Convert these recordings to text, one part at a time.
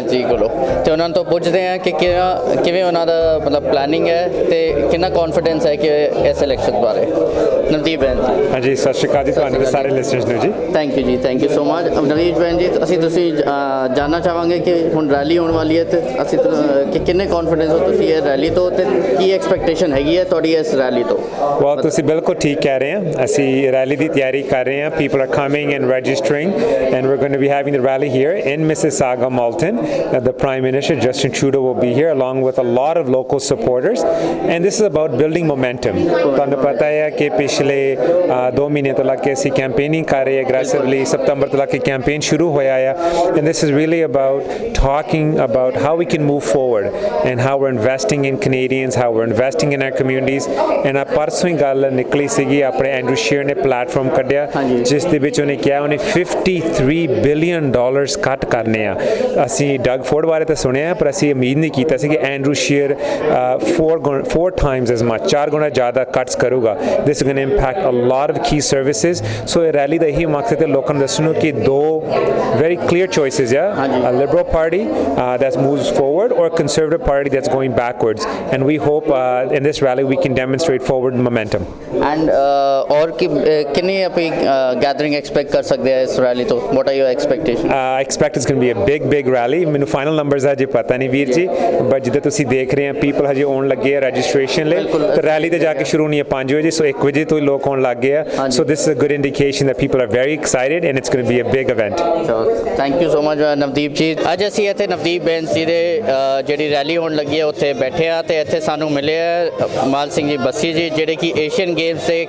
ਜੀ ਕੋਲੋਂ ਤੇ ਉਹਨਾਂ ਤੋਂ ਪੁੱਛਦੇ ਆ ਕਿ ਕਿਵੇਂ ਉਹਨਾਂ ਦਾ ਮਤਲਬ ਪਲੈਨਿੰਗ ਹੈ ਤੇ ਕਿੰਨਾ ਕੌਨਫੀਡੈਂਸ ਹੈ ਕਿ ਇਸ ਇਲੈਕਸ਼ਨ ਬਾਰੇ। ਨਵਦੀਪ ਬੈਨ ਜੀ। ਹਾਂਜੀ, ਸਤਿ ਸ਼੍ਰੀ ਅਕਾਲ ਜੀ ਤੁਹਾਨੂੰ ਤੇ ਸਾਰੇ ਲਿਸਨਰਸ ਨੂੰ ਜੀ। ਥੈਂਕ ਯੂ ਜੀ, thank you so much. Navdeep Bains ji, ਤੁਸੀਂ ਜਾਣਨਾ ਚਾਹਾਂਗੇ ਕਿ ਹੁਣ ਰੈਲੀ ਹੋਣ ਵਾਲੀ ਹੈ ਤੇ ਅਸੀਂ ਕਿ ਕਿੰਨੇ ਕੌਨਫੀਡੈਂਸ ਹੋ ਤੁਸੀਂ ਇਹ ਰੈਲੀ ਤੋਂ ਤੇ ਕੀ ਐਕਸਪੈਕਟੇਸ਼ਨ ਹੈਗੀ ਹੈ ਤੁਹਾਡੀ ਇਸ ਰੈਲੀ ਤੋਂ? ਬਹੁਤ ਤੁਸੀਂ ਬਿਲਕੁਲ ਠੀਕ ਕਹਿ ਰਹੇ ਹੋ। ਅਸੀਂ ਰੈਲੀ ਦੀ ਤਿਆਰੀ ਕਰ ਰਹੇ ਹਾਂ। People are coming and registering and we're going to be having the rally here in Mississauga, Malton. The Prime Minister Justin Trudeau will be here along with a lot of local supporters, and this is about building momentum. ਤੁਹਾਨੂੰ ਪਤਾ ਹੈ ਕਿ ਪਿਛਲੇ 2 ਮਹੀਨੇ ਤੋਂ ਲੱਗ ਕੇ ਅਸੀਂ campaigning ਕਰ ਰਹੇ aggressively। ਸਤੰਬਰ ਤੋਂ ਲੱਗ ਕੇ ਕੈਂਪੇਨ ਸ਼ੁਰੂ ਹੋਇਆ ਆ and this is really about talking about how we can move forward and how we're investing in Canadians, how we're investing in our communities। and ਪਰਸੋਂ ਹੀ ਗੱਲ ਨਿਕਲੀ ਸੀਗੀ, ਆਪਣੇ ਐਂਡਰੂ ਸ਼ੀਅਰ ਨੇ ਪਲੇਟਫਾਰਮ ਕੱਢਿਆ ਜਿਸ ਦੇ ਵਿੱਚ ਉਹਨੇ ਕਿਹਾ ਉਹਨੇ $53 billion ਕੱਟ ਕਰਨੇ ਆ। ਅਸੀਂ ਡਗ ਫੋਰਡ ਬਾਰੇ ਤਾਂ ਸੁਣਿਆ ਪਰ ਅਸੀਂ ਉਮੀਦ ਨਹੀਂ ਕੀਤਾ ਸੀ ਕਿ Andrew Scheer 4 times as much 4 ਗੁਣਾ ਜ਼ਿਆਦਾ ਕੱਟਸ ਕਰੂਗਾ। This is going to impact a lot of key services. So ਇਹ ਰੈਲੀ ਦਾ ਇਹੀ ਮਕਸਦ ਹੈ ਲੋਕਾਂ ਨੂੰ ਦੱਸਣ ਨੂੰ ਕਿ 2 very clear choices, a liberal party that moves forward or a conservative party that's going backwards, and we hope in this rally we can demonstrate forward momentum. And और कितनी अपनी gathering expect कर सकते हैं इस rally तो? What are your expectations? I expect it's going to be a big rally। ਮੈਨੂੰ final numbers ਅਜੇ ਪਤਾ ਨਹੀਂ ਵੀਰ ਜੀ, but ਜਿੱਦਾਂ ਤੁਸੀਂ ਦੇਖ ਰਹੇ ਆ people ਹਜੇ ਆਉਣ ਲੱਗੇ ਆ ਰਜਿਸਟ੍ਰੇਸ਼ਨ ਲਈ ਤੇ ਰੈਲੀ ਤੇ ਜਾ ਕੇ ਸ਼ੁਰੂ ਨਹੀਂ ਹੈ 5 ਵਜੇ, ਸੋ 1 ਵਜੇ ਤੋਂ ਹੀ ਲੋਕ ਆਉਣ ਲੱਗ ਗਏ ਆ। so this is a good indication that people are very excited and it's going to be a big event। Thank you so much Navdeep ਜੀ। ਅੱਜ ਅਸੀਂ ਇੱਥੇ ਨਵਦੀਪ ਬੈਨ ਜੀ ਦੇ ਜਿਹੜੀ ਰੈਲੀ ਹੋਣ ਲੱਗੀ ਹੈ ਉੱਥੇ ਬੈਠੇ ਆ ਤੇ ਇੱਥੇ ਸਾਨੂੰ ਮਿਲੇ ਆ ਮਾਲ ਸਿੰਘ ਜੀ ਬੱਸੀ ਜੀ ਜਿਹੜੇ ਕਿ ਏਸ਼ੀਅਨ ਗੇਮਸ ਦੇ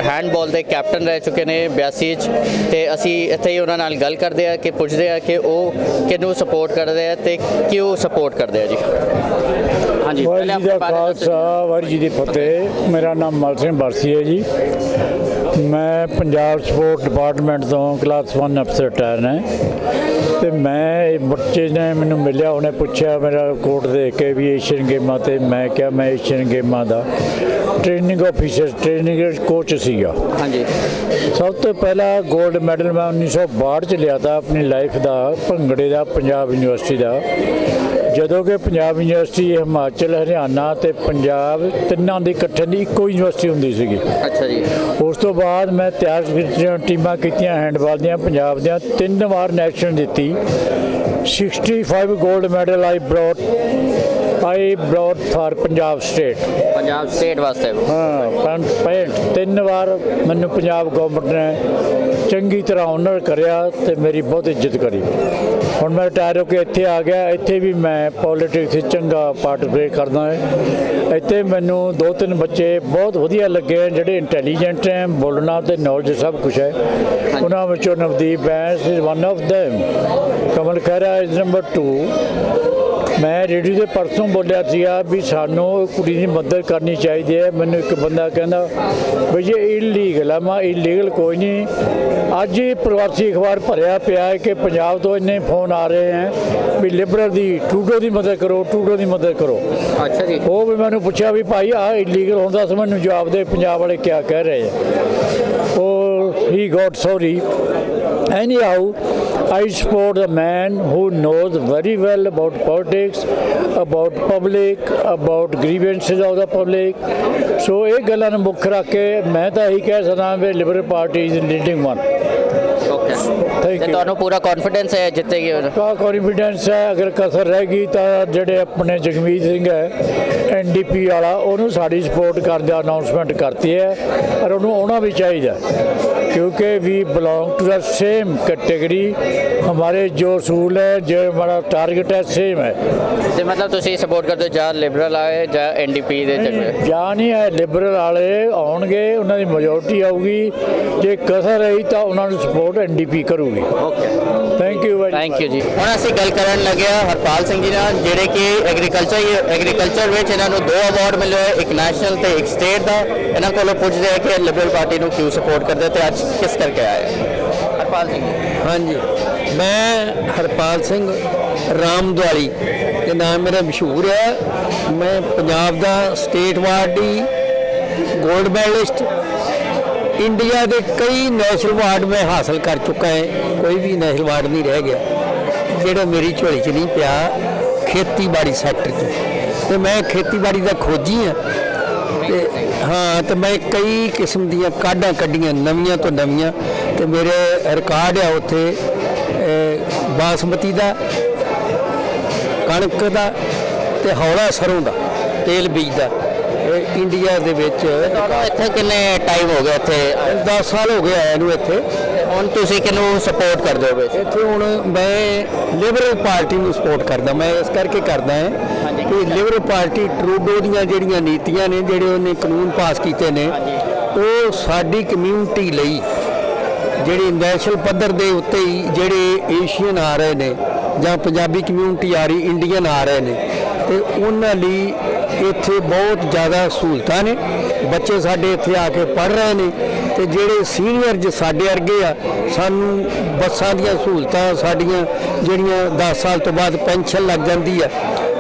ਹੈਂਡਬਾਲ ਦੇ ਕੈਪਟਨ ਰਹਿ ਚੁੱਕੇ ਨੇ 82 'ਚ ਤੇ ਅਸੀਂ ਇੱਥੇ ਹੀ ਉਹਨਾਂ ਨਾਲ ਗੱਲ ਕਰਦੇ ਆ ਕਿ ਪੁੱਛਦੇ ਆ ਕਿ ਉਹ ਕਿਹਨੂੰ ਸਪੋਰਟ ਕਰਦੇ ਆ ਤੇ ਕਿਉਂ ਸਪੋਰਟ ਕਰਦੇ ਆ ਜੀ। ਹਾਂਜੀ, ਵਾਹਿਗੁਰੂ ਜੀ ਦਾ ਖਾਲਸਾ ਵਾਹਿਗੁਰੂ ਜੀ ਦੀ ਫਤਿਹ। ਮੇਰਾ ਨਾਮ ਮਲ ਸਿੰਘ ਬਰਸੀ ਹੈ ਜੀ। ਮੈਂ ਪੰਜਾਬ ਸਪੋਰਟ ਡਿਪਾਰਟਮੈਂਟ ਤੋਂ ਕਲਾਸ 1 ਅਫਸਰ ਰਿਟਾਇਰ ਹਾਂ ਅਤੇ ਮੈਂ ਬੱਚੇ ਨੇ ਮੈਨੂੰ ਮਿਲਿਆ, ਉਹਨੇ ਪੁੱਛਿਆ ਮੇਰਾ ਕੋਟ ਦੇਖ ਕੇ ਵੀ ਏਸ਼ੀਅਨ ਗੇਮਾਂ 'ਤੇ ਮੈਂ ਕਿਹਾ ਮੈਂ ਏਸ਼ੀਅਨ ਗੇਮਾਂ ਦਾ ਟ੍ਰੇਨਿੰਗ ਆਫਿਸਰ ਟ੍ਰੇਨਿੰਗ ਕੋਚ ਸੀਗਾ। ਹਾਂਜੀ, ਸਭ ਤੋਂ ਪਹਿਲਾ ਗੋਲਡ ਮੈਡਲ ਮੈਂ 1962 'ਚ ਲਿਆ ਤਾ ਆਪਣੀ ਲਾਈਫ ਦਾ ਭੰਗੜੇ ਦਾ ਪੰਜਾਬ ਯੂਨੀਵਰਸਿਟੀ ਦਾ, ਜਦੋਂ ਕਿ ਪੰਜਾਬ ਯੂਨੀਵਰਸਿਟੀ ਹਿਮਾਚਲ ਹਰਿਆਣਾ ਅਤੇ ਪੰਜਾਬ ਤਿੰਨਾਂ ਦੀ ਇਕੱਠੇ ਦੀ ਇੱਕੋ ਯੂਨੀਵਰਸਿਟੀ ਹੁੰਦੀ ਸੀਗੀ। ਅੱਛਾ ਜੀ। ਉਸ ਤੋਂ ਬਾਅਦ ਮੈਂ ਤਿਆਰ ਟੀਮਾਂ ਕੀਤੀਆਂ ਹੈਂਡਬਾਲ ਦੀਆਂ ਪੰਜਾਬ ਦੀਆਂ, 3 ਵਾਰ ਨੈਸ਼ਨਲ ਜਿੱਤੀ। 65 gold medal I brought for Punjab state ਵਾਸਤੇ। ਹਾਂ, 3 ਵਾਰ ਮੈਨੂੰ ਪੰਜਾਬ ਗੌਰਮੈਂਟ ਨੇ ਚੰਗੀ ਤਰ੍ਹਾਂ ਆਨਰ ਕਰਿਆ ਅਤੇ ਮੇਰੀ ਬਹੁਤ ਇੱਜ਼ਤ ਕਰੀ। ਹੁਣ ਮੈਂ ਰਿਟਾਇਰ ਹੋ ਕੇ ਇੱਥੇ ਆ ਗਿਆ। ਇੱਥੇ ਵੀ ਮੈਂ ਪੋਲੀਟਿਕਸ 'ਚ ਚੰਗਾ ਪਾਰਟੀਸਪੇਟ ਕਰਦਾ ਹੈ। ਇੱਥੇ ਮੈਨੂੰ 2-3 ਬੱਚੇ ਬਹੁਤ ਵਧੀਆ ਲੱਗੇ ਜਿਹੜੇ ਇੰਟੈਲੀਜੈਂਟ ਹੈ, ਬੋਲਣਾ ਅਤੇ ਨੌਲੇਜ ਸਭ ਕੁਛ ਹੈ। ਉਹਨਾਂ ਵਿੱਚੋਂ Navdeep Bains is one of them. Kamal Khaira is number 2। ਮੈਂ ਰੇਡੀਓ 'ਤੇ ਪਰਸੋਂ ਬੋਲਿਆ ਸੀਗਾ ਵੀ ਸਾਨੂੰ ਕੁੜੀ ਦੀ ਮਦਦ ਕਰਨੀ ਚਾਹੀਦੀ ਹੈ। ਮੈਨੂੰ ਇੱਕ ਬੰਦਾ ਕਹਿੰਦਾ ਬਈ ਇਹ ਇਲੀਗਲ ਆ। ਮੈਂ ਇਲੀਗਲ ਕੋਈ ਨਹੀਂ। ਅੱਜ ਹੀ ਪ੍ਰਵਾਸੀ ਅਖਬਾਰ ਭਰਿਆ ਪਿਆ ਹੈ ਕਿ ਪੰਜਾਬ ਤੋਂ ਇੰਨੇ ਫੋਨ ਆ ਰਹੇ ਹੈ ਵੀ ਲਿਬਰਲ ਦੀ ਟਰੂਡੋ ਦੀ ਮਦਦ ਕਰੋ, ਟਰੂਡੋ ਦੀ ਮਦਦ ਕਰੋ। ਅੱਛਾ ਜੀ। ਉਹ ਵੀ ਮੈਨੂੰ ਪੁੱਛਿਆ ਵੀ ਭਾਈ ਆਹ ਇਲੀਗਲ ਹੁੰਦਾ ਸੀ, ਮੈਨੂੰ ਜਵਾਬ ਦੇ ਪੰਜਾਬ ਵਾਲੇ ਕਿਆ ਕਹਿ ਰਹੇ ਹੈ। ਉਹ ਹੀ got sorry. Anyhow, I support a man who knows very well about politics, about public, about grievances of the public. So ਇਹ ਗੱਲਾਂ ਨੂੰ ਮੁੱਖ ਰੱਖ ਕੇ ਮੈਂ ਤਾਂ ਇਹੀ ਕਹਿ ਸਕਦਾ ਵੀ liberal party is leading one. Thank you. ਤੁਹਾਨੂੰ ਪੂਰਾ ਕੌਨਫੀਡੈਂਸ ਹੈ ਜਿੱਤੇਗੀ? ਕੌਨਫੀਡੈਂਸ ਹੈ। ਅਗਰ ਕਸਰ ਰਹਿ ਗਈ ਤਾਂ ਜਿਹੜੇ ਆਪਣੇ ਜਗਮੀਤ ਸਿੰਘ ਹੈ NDP ਵਾਲਾ, ਉਹਨੂੰ ਸਾਡੀ ਸਪੋਰਟ ਕਰਨ ਦੀ ਅਨਾਊਂਸਮੈਂਟ ਕਰਤੀ ਹੈ ਔਰ ਉਹਨੂੰ ਆਉਣਾ ਵੀ ਚਾਹੀਦਾ क्योंकि we belong to the same category. हमारे जो असूल है जो हमारा टारगेट है सेम है। तो मतलब तुसी सपोर्ट करते हो ਜਾਂ ਲਿਬਰਲ ਆਏ ਜਾਂ NDP ਦੇ ਚੱਕਰ? ਜਾਂ ਨਹੀਂ ਹੈ, ਲਿਬਰਲ ਵਾਲੇ ਆਉਣਗੇ, ਉਹਨਾਂ ਦੀ ਮੈਜੋਰਟੀ ਆਊਗੀ। ਜੇ ਕਸਰ ਰਹੀ ਤਾਂ ਉਹਨਾਂ ਨੂੰ ਸਪੋਰਟ NDP ਕਰੂਗੀ। Okay, thank you. Thank you ਜੀ। ਹੁਣ ਅਸੀਂ ਗੱਲ ਕਰਨ ਲੱਗੇ ਹਾਂ ਹਰਪਾਲ ਸਿੰਘ ਜੀ ਨਾਲ ਜਿਹੜੇ ਕਿ ਐਗਰੀਕਲਚਰ ਵਿੱਚ ਇਹਨਾਂ ਨੂੰ 2 ਅਵਾਰਡ ਮਿਲੇ ਹੋਏ, ਇੱਕ ਨੈਸ਼ਨਲ ਤੇ ਇੱਕ ਸਟੇਟ ਦਾ। ਇਹਨਾਂ ਕੋਲੋਂ ਪੁੱਛਦੇ ਆ ਕਿ ਲਿਬਰਲ ਪਾਰਟੀ ਨੂੰ ਕਿਉਂ ਸਪੋਰਟ ਕਰਦੇ ਤੇ ਅੱਜ ਕਿਸ ਕਰਕੇ ਆਏ ਹਰਪਾਲ ਸਿੰਘ? ਹਾਂਜੀ, ਮੈਂ ਹਰਪਾਲ ਸਿੰਘ ਰਾਮਦਵਾਲੀ ਦੇ ਨਾਮ ਮੇਰਾ ਮਸ਼ਹੂਰ ਹੈ। ਮੈਂ ਪੰਜਾਬ ਦਾ ਸਟੇਟ ਅਵਾਰਡ ਦੀ ਗੋਲਡ ਮੈਡਲਿਸਟ, इंडिया के कई नेशनल अवार्ड में हासिल कर चुका है, कोई भी नेशनल अवार्ड नहीं रह गया। ਜਿਹੜਾ ਮੇਰੀ ਝੋਲੀ 'ਚ ਨਹੀਂ ਪਿਆ ਖੇਤੀਬਾੜੀ ਸੈਕਟਰ 'ਚ, ਤੇ ਮੈਂ ਖੇਤੀਬਾੜੀ ਦਾ ਖੋਜੀ ਹਾਂ। ਤੇ ਹਾਂ, ਤੇ ਮੈਂ ਕਈ ਕਿਸਮ ਦੀਆਂ ਕਾਢਾਂ ਕੱਢੀਆਂ ਨਵੀਆਂ ਤੋਂ ਨਵੀਆਂ, ਤੇ ਮੇਰੇ ਰਿਕਾਰਡ ਆ ਉੱਥੇ ਬਾਸਮਤੀ ਦਾ, ਕਣਕ ਦਾ ਤੇ ਹੌਲਾ ਸਰੋਂ ਦਾ ਤੇਲ ਬੀਜ ਦਾ। ਇੰਡੀਆ ਦੇ ਵਿੱਚ ਇੱਥੇ ਕਿੰਨੇ ਟਾਈਮ ਹੋ ਗਿਆ? ਇੱਥੇ 10 ਸਾਲ ਹੋ ਗਏ ਆਇਆ ਨੂੰ ਇੱਥੇ। ਹੁਣ ਤੁਸੀਂ ਕਿਹਨੂੰ ਸਪੋਰਟ ਕਰਦੇ ਹੋ? ਇੱਥੇ ਹੁਣ ਮੈਂ ਲਿਬਰਲ ਪਾਰਟੀ ਨੂੰ ਸਪੋਰਟ ਕਰਦਾ। ਮੈਂ ਇਸ ਕਰਕੇ ਕਰਦਾ ਹੈ ਕਿ ਲਿਬਰਲ ਪਾਰਟੀ ਟਰੂਡੋ ਦੀਆਂ ਜਿਹੜੀਆਂ ਨੀਤੀਆਂ ਨੇ, ਜਿਹੜੇ ਉਹਨੇ ਕਾਨੂੰਨ ਪਾਸ ਕੀਤੇ ਨੇ, ਉਹ ਸਾਡੀ ਕਮਿਊਨਿਟੀ ਲਈ, ਜਿਹੜੀ ਨੈਸ਼ਨਲ ਪੱਧਰ ਦੇ ਉੱਤੇ ਹੀ ਜਿਹੜੇ ਏਸ਼ੀਅਨ ਆ ਰਹੇ ਨੇ ਜਾਂ ਪੰਜਾਬੀ ਕਮਿਊਨਿਟੀ ਆ ਰਹੀ, ਇੰਡੀਅਨ ਆ ਰਹੇ ਨੇ, ਤੇ ਉਹਨਾਂ ਲਈ ਇੱਥੇ ਬਹੁਤ ਜ਼ਿਆਦਾ ਸਹੂਲਤਾਂ ਨੇ। ਬੱਚੇ ਸਾਡੇ ਇੱਥੇ ਆ ਕੇ ਪੜ੍ਹ ਰਹੇ ਨੇ, ਤੇ ਜਿਹੜੇ ਸੀਨੀਅਰ ਸਾਡੇ ਵਰਗੇ ਆ, ਸਾਨੂੰ ਬੱਸਾਂ ਦੀਆਂ ਸਹੂਲਤਾਂ, ਸਾਡੀਆਂ ਜਿਹੜੀਆਂ 10 ਸਾਲ ਤੋਂ ਬਾਅਦ ਪੈਨਸ਼ਨ ਲੱਗ ਜਾਂਦੀ ਆ,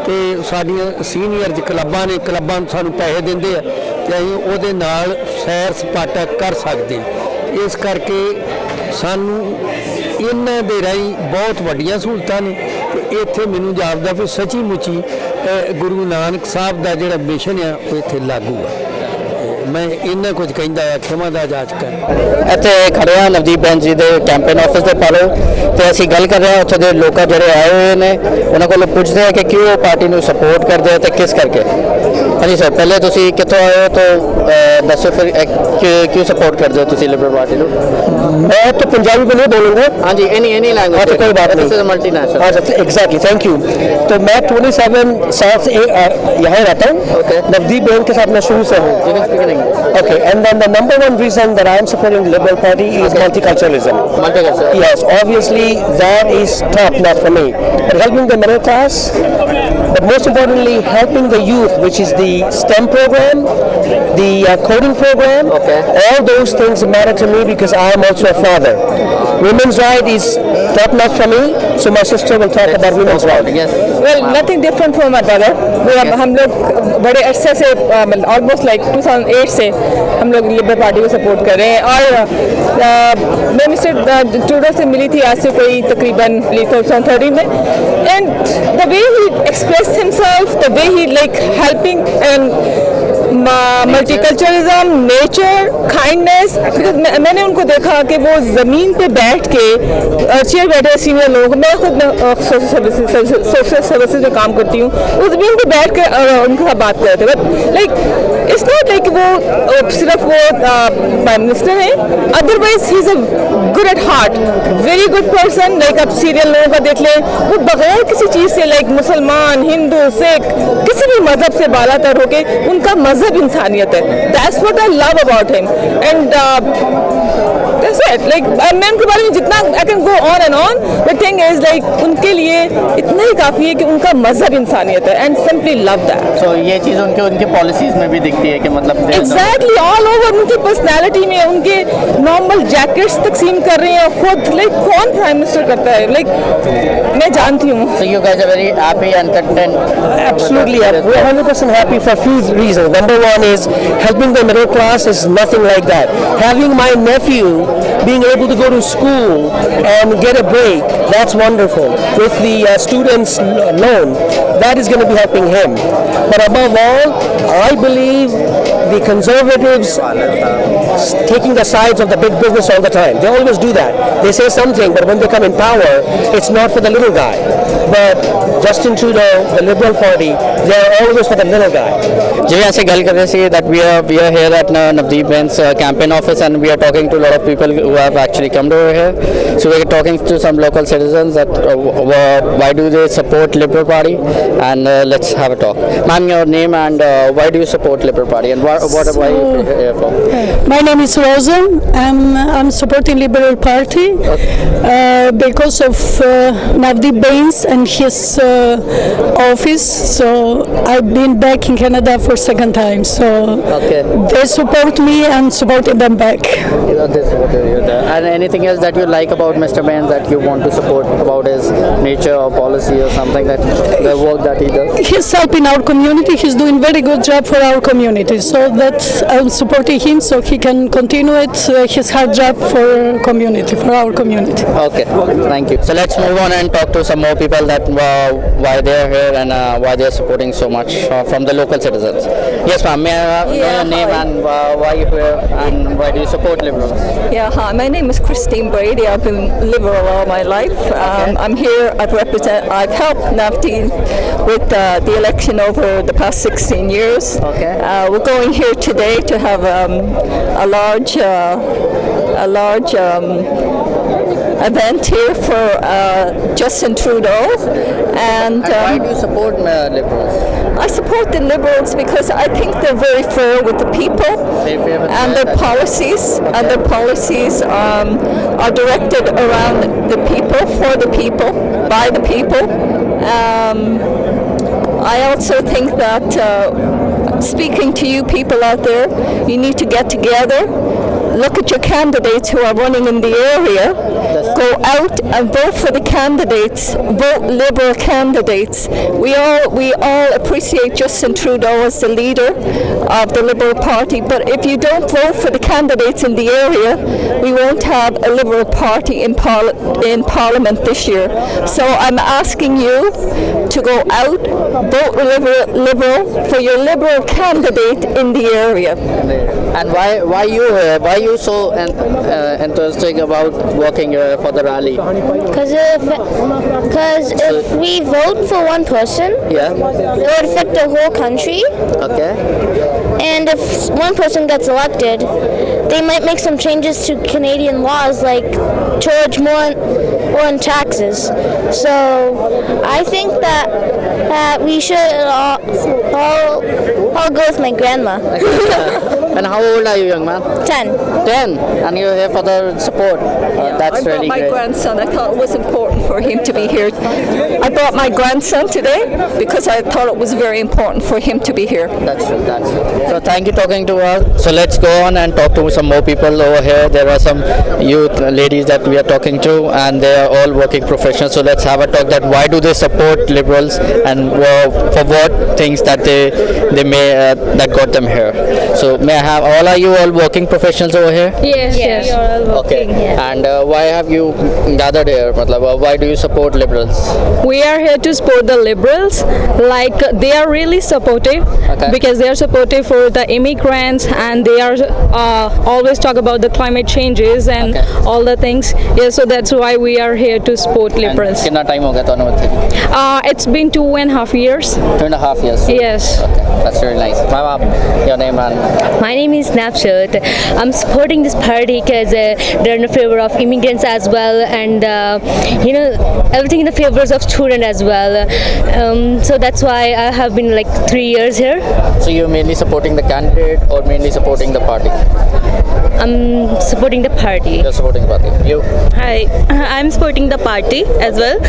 ਤੇ ਸਾਡੀਆਂ ਸੀਨੀਅਰ ਕਲੱਬਾਂ ਨੇ, ਕਲੱਬਾਂ ਨੂੰ ਸਾਨੂੰ ਪੈਸੇ ਦਿੰਦੇ ਆ, ਤੇ ਅਸੀਂ ਉਹਦੇ ਨਾਲ ਸੈਰ ਸਪਾਟਾ ਕਰ ਸਕਦੇ। ਇਸ ਕਰਕੇ ਸਾਨੂੰ ਇਹਨਾਂ ਦੇ ਰਾਹੀਂ ਬਹੁਤ ਵੱਡੀਆਂ ਸਹੂਲਤਾਂ ਨੇ। ਤੇ ਇੱਥੇ ਮੈਨੂੰ ਜਾਪਦਾ ਵੀ ਸੱਚੀ ਮੁੱਚੀ ਗੁਰੂ ਨਾਨਕ ਸਾਹਿਬ ਦਾ ਜਿਹੜਾ ਮਿਸ਼ਨ ਆ ਉਹ ਇੱਥੇ ਲਾਗੂ ਆ। ਮੈਂ ਇੰਨਾ ਕੁਝ ਕਹਿੰਦਾ ਆ, ਖਿਮਾ ਦਾ ਜਾਚ ਕਰ। ਇੱਥੇ ਖੜੇ ਹਾਂ ਨਵਦੀਪ ਬੈਂਸ ਜੀ ਦੇ ਕੈਂਪੇਨ ਆਫਿਸ ਦੇ ਪਾਲੋ, ਤੇ ਅਸੀਂ ਗੱਲ ਕਰ ਰਹੇ ਹਾਂ ਉੱਥੇ ਦੇ ਲੋਕਾਂ ਜਿਹੜੇ ਆਏ ਹੋਏ ਨੇ, ਉਹਨਾਂ ਕੋਲੋਂ ਪੁੱਛਦੇ ਹਾਂ ਕਿ ਕਿਉਂ ਉਹ ਪਾਰਟੀ ਨੂੰ ਸਪੋਰਟ ਕਰਦੇ ਹੋ ਤੇ ਕਿਸ ਕਰਕੇ। ਹਾਂਜੀ ਸਰ, ਪਹਿਲੇ ਤੁਸੀਂ ਕਿੱਥੋਂ ਆਏ ਹੋ, तो ਦੱਸੋ ਫਿਰ क्यों सपोर्ट करते हो तुसी लिबरल पार्टी को? मैं तो पंजाबी में नहीं बोलूँगा। हाँ जी, एनी लैंग्वेज। अच्छा, कोई बात नहीं। मल्टीनेशनल। हाँ एग्जैक्टली, थैंक यू। तो मैं 27 साल से यहाँ रहता हूँ। नवदीप बहन के साथ मैं शुरू से हूँ। Okay, and then the number one reason that I am supporting the Liberal Party is multiculturalism. Multiculturalism. Yes, obviously that is top notch for me. But helping the middle class, but most importantly helping the youth, which is the STEM program, the coding program. Okay. All those things matter to me because I am also a father. Women's right is top notch for me, so my sister will talk about women's right. Yes. Well, nothing different from my brother. हम लोग बड़े अरसे से almost like 2008 से हम लोग liberal party को support कर रहे हैं। और मैं मिस्टर ट्रूडो से मिली थी आज से कोई तकरीबन 2013 में, and the way he express himself, the way he like helping and multiculturalism, nature, kindness. मैंने उनको देखा कि वो ज़मीन पे बैठ के चेयर बैठे सीनियर लोग, मैं खुद सोशल सर्विसेज में काम करती हूँ, उस ज़मीन पे बैठ के उनके साथ बात कर रहे थे। But like it's not like वो सिर्फ वो प्राइम मिनिस्टर हैं, otherwise he is a good at heart, very good person. Like आप सीरियल लोगों का देख लें, वो बगैर किसी चीज़ से लाइक मुसलमान, हिंदू, सिख, किसी भी मज़हब से बालातर होके उनका मज़हब इंसानियत है। That's what I love about him, and that's it. Like मैं उनके बारे में जितना I can go on and on, the thing is like उनके लिए इतना ही काफ़ी है कि उनका मज़हब इंसानियत है, and simply love that. So ये चीज़ उनके पॉलिसीज में भी दिखती है कि मतलब Exactly, all over उनकी पर्सनैलिटी में, उनके नॉर्मल जैकेट्स तकसीम कर रहे हैं खुद। लाइक कौन प्राइम मिनिस्टर करता है? लाइक मैं जानती हूँ। So you guys are very happy and content? Absolutely, we're 100% happy for a few reasons. Number one is helping the middle class is nothing like that. Having my nephew being able to go to school and get a break, that's wonderful. With the students' loan, that is going to be helping him. But above all, I believe the conservatives taking the sides of the big business all the time. They always do that. They say something, but when they come in power, it's not for the little guy. But Justin Trudeau, the Liberal Party, they are always for the little guy. जी ऐसे गल कर रहे थे that we are here at Navdeep Ben's campaign office, and we are talking to a lot of people who have actually come over here. So we are talking to some local citizens that why do they support Liberal Party, and let's have a talk. Ma'am, your name and why do you support Liberal Party, and why are you here for? My name is Rosa. I'm supporting Liberal Party because of Navdeep Bains and his office. So I've been back in Canada for second time. So Okay. they support me and supporting them back. to hear that. And anything else that you like about Mr. Bains that you want to support about his nature or policy or something, that the work that he does? He's helping our community. He's doing very good job for our community. So that's I'm supporting him so he can continue his hard job for community, for our community. Okay, thank you. So let's move on and talk to some more people that why they're here and why they're supporting so much from the local citizens. Yes, ma'am. May I know your name and why you here and why do you support Liberals? Yeah, hi. My name is Christine Brady. I've been Liberal all my life. I'm here. I've helped Navdeep with the election over the past 16 years. Okay. We're going here today to have a large event here for Justin Trudeau. And why do you support Liberals? I support the Liberals because I think they're very fair with the people, and their policies are directed around the people, for the people, by the people. I also think that speaking to you people out there, you need to get together, look at your candidates who are running in the area, go out and vote for the candidates, vote Liberal candidates. We all appreciate Justin Trudeau as the leader of the Liberal Party, but if you don't vote for the candidates in the area, we won't have a Liberal Party in Parliament this year. So I'm asking you to go out, vote Liberal for your Liberal candidate in the area. And why you here? Why you so enthusiastic about working for the rally? Because if we vote for one person, Yeah. it would affect the whole country. Okay. And if one person gets elected, they might make some changes to Canadian laws, like charge more on taxes. So I think that we should all go with my grandma. And how old are you, young man? 10. 10. And you're here for the support. That's I brought really my great. grandson. I thought it was important for him to be here. I brought my grandson today because I thought it was very important for him to be here. That's true. So thank you talking to us. So let's go on and talk to some more people over here. There are some youth ladies that we are talking to, and they are all working professionals. So let's have a talk that why do they support Liberals and for what things that they may that got them here. So may I have are you all working professionals over here? Yes. Okay. And why have you gathered here? Why do you support Liberals? We are here to support the Liberals. Like they are really supportive because they are supportive for the immigrants, and they are always talk about the climate changes and all the things. Yeah, so that's why we are here to support Liberals. कितना time हो गया ਤੁਹਾਨੂੰ ਇੱਥੇ? It's been 2.5 years. 2.5 years. Yes. Okay, that's really nice. Ma'am, your name and My name is Snapshot. I'm supporting this party because they're in favor of immigrants as well, and everything in the favors of students as well. So that's why I have been like 3 years here. So you're mainly supporting the candidate or mainly supporting the party? I'm supporting the party. You're supporting the party. You? Hi, I'm supporting the party as well,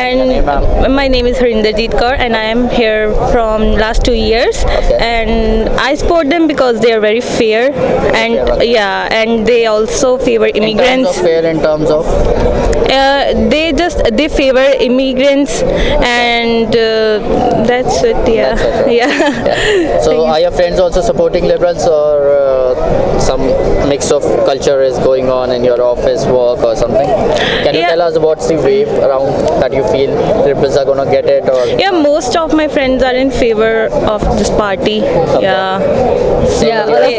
and my name is Harmandir, and I am here from last 2 years, and I support them because they are very fair, and and they also favor immigrants. In terms of They favor immigrants, and that's it. So are your friends also supporting Liberals, or some mix of culture is going on in your office work or something? Can you tell us what's the wave around that you feel Liberals are going to get it? Or most of my friends are in favor of this party.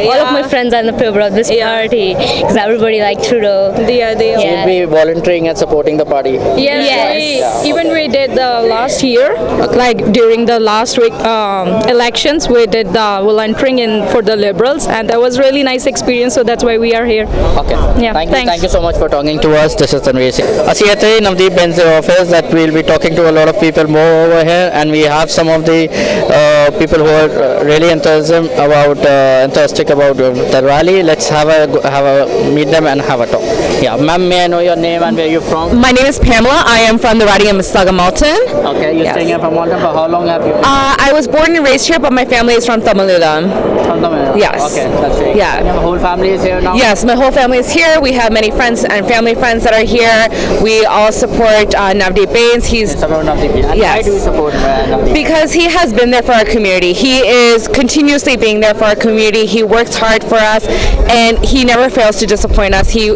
All of my friends are in favor of this party because everybody likes Trudeau. They are. You'll be volunteering and supporting the party? Yes. Even we did the last year, like during the last week elections, we did the volunteering for the Liberals, and that was really nice experience. So that's why we are here. Okay. Thanks. Thank you so much for talking to us. This is Tanveer Singh. ਅਸੀਂ ਇੱਥੇ ਨਵਦੀਪ ਬੈਂਸ ਦੇ office that we'll be talking to a lot of people more over here, and we have some of the people who are really enthusiastic about the rally. Let's have a meet them and have a talk. Yeah, ma'am, may I know your name and where you're from? My name is Pamela. I am from the riding of Mississauga, Malton. Okay, you're staying here from Malton. For how long have you? I was born and raised here, but my family is from Tamil Nadu. From Tamil Nadu. Yes. Okay, that's great. Yeah. And your whole family is here now? Yes, my whole family is here. We have many friends and family friends that are here. We all support Navdeep Bains. He's Support Navdeep. And Yes. why do you support Navdeep? because he has been there for our community. He is continuously being there for our community. He works hard for us, and he never fails to disappoint us. He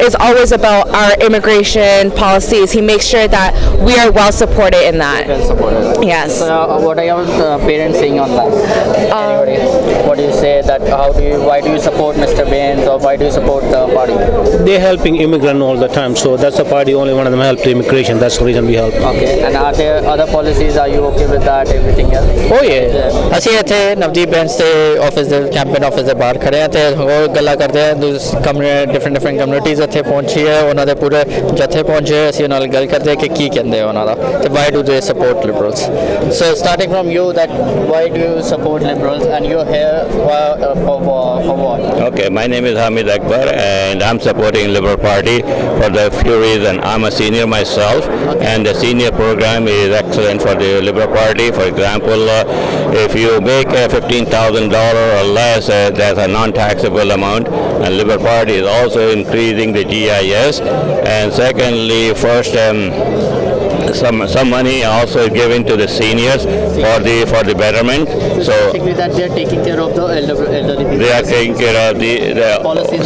is always about our immigration policies. He makes sure that we are well supported in that. Well supported. Yes. So what are your parents saying on that? Anybody? What do you say that why do you support Mr. Bains, or why do you support the party? They're helping immigrant all the time, so that's the party. Only one of them helped immigration. That's the reason we help. Okay. And are there other policies? Are you okay with that? Everything else? Oh yeah. ਅਸੀਂ ਇੱਥੇ ਨਵਦੀਪ ਬੈਂਸ ਦੇ office ਦੇ campaign office ਦੇ ਬਾਹਰ ਖੜੇ ਹਾਂ ਤੇ ਹੋਰ ਗੱਲਾਂ ਕਰਦੇ ਹਾਂ ਡਿਫਰੈਂਟ ਕਮਿਊਨਿਟੀਜ਼ ਇੱਥੇ ਪਹੁੰਚੀ ਹੈ ਉਹਨਾਂ ਦੇ ਪੂਰੇ ਜਥੇ ਪਹੁੰਚੇ ਅਸੀਂ ਉਹਨਾਂ ਨਾਲ ਗੱਲ ਕਰਦੇ ਹਾਂ ਕਿ ਕੀ ਕਹਿੰਦੇ ਆ ਉਹਨਾਂ ਦਾ ਤੇ ਵਾਈ ਡੂ ਦੇ support liberals So starting from you, that why do you support liberals, and you're here for what? Okay, my name is Hamid Akbar, and I'm supporting Liberal Party for the few reasons. I'm a senior myself, and the senior program is excellent for the Liberal Party. For example, if you make $15,000 or less, that's a non-taxable amount, and Liberal Party is also increasing the GIS. And secondly, first, some money also given to the seniors for the betterment. So Basically, that they are taking care of the elderly people. they are taking care of the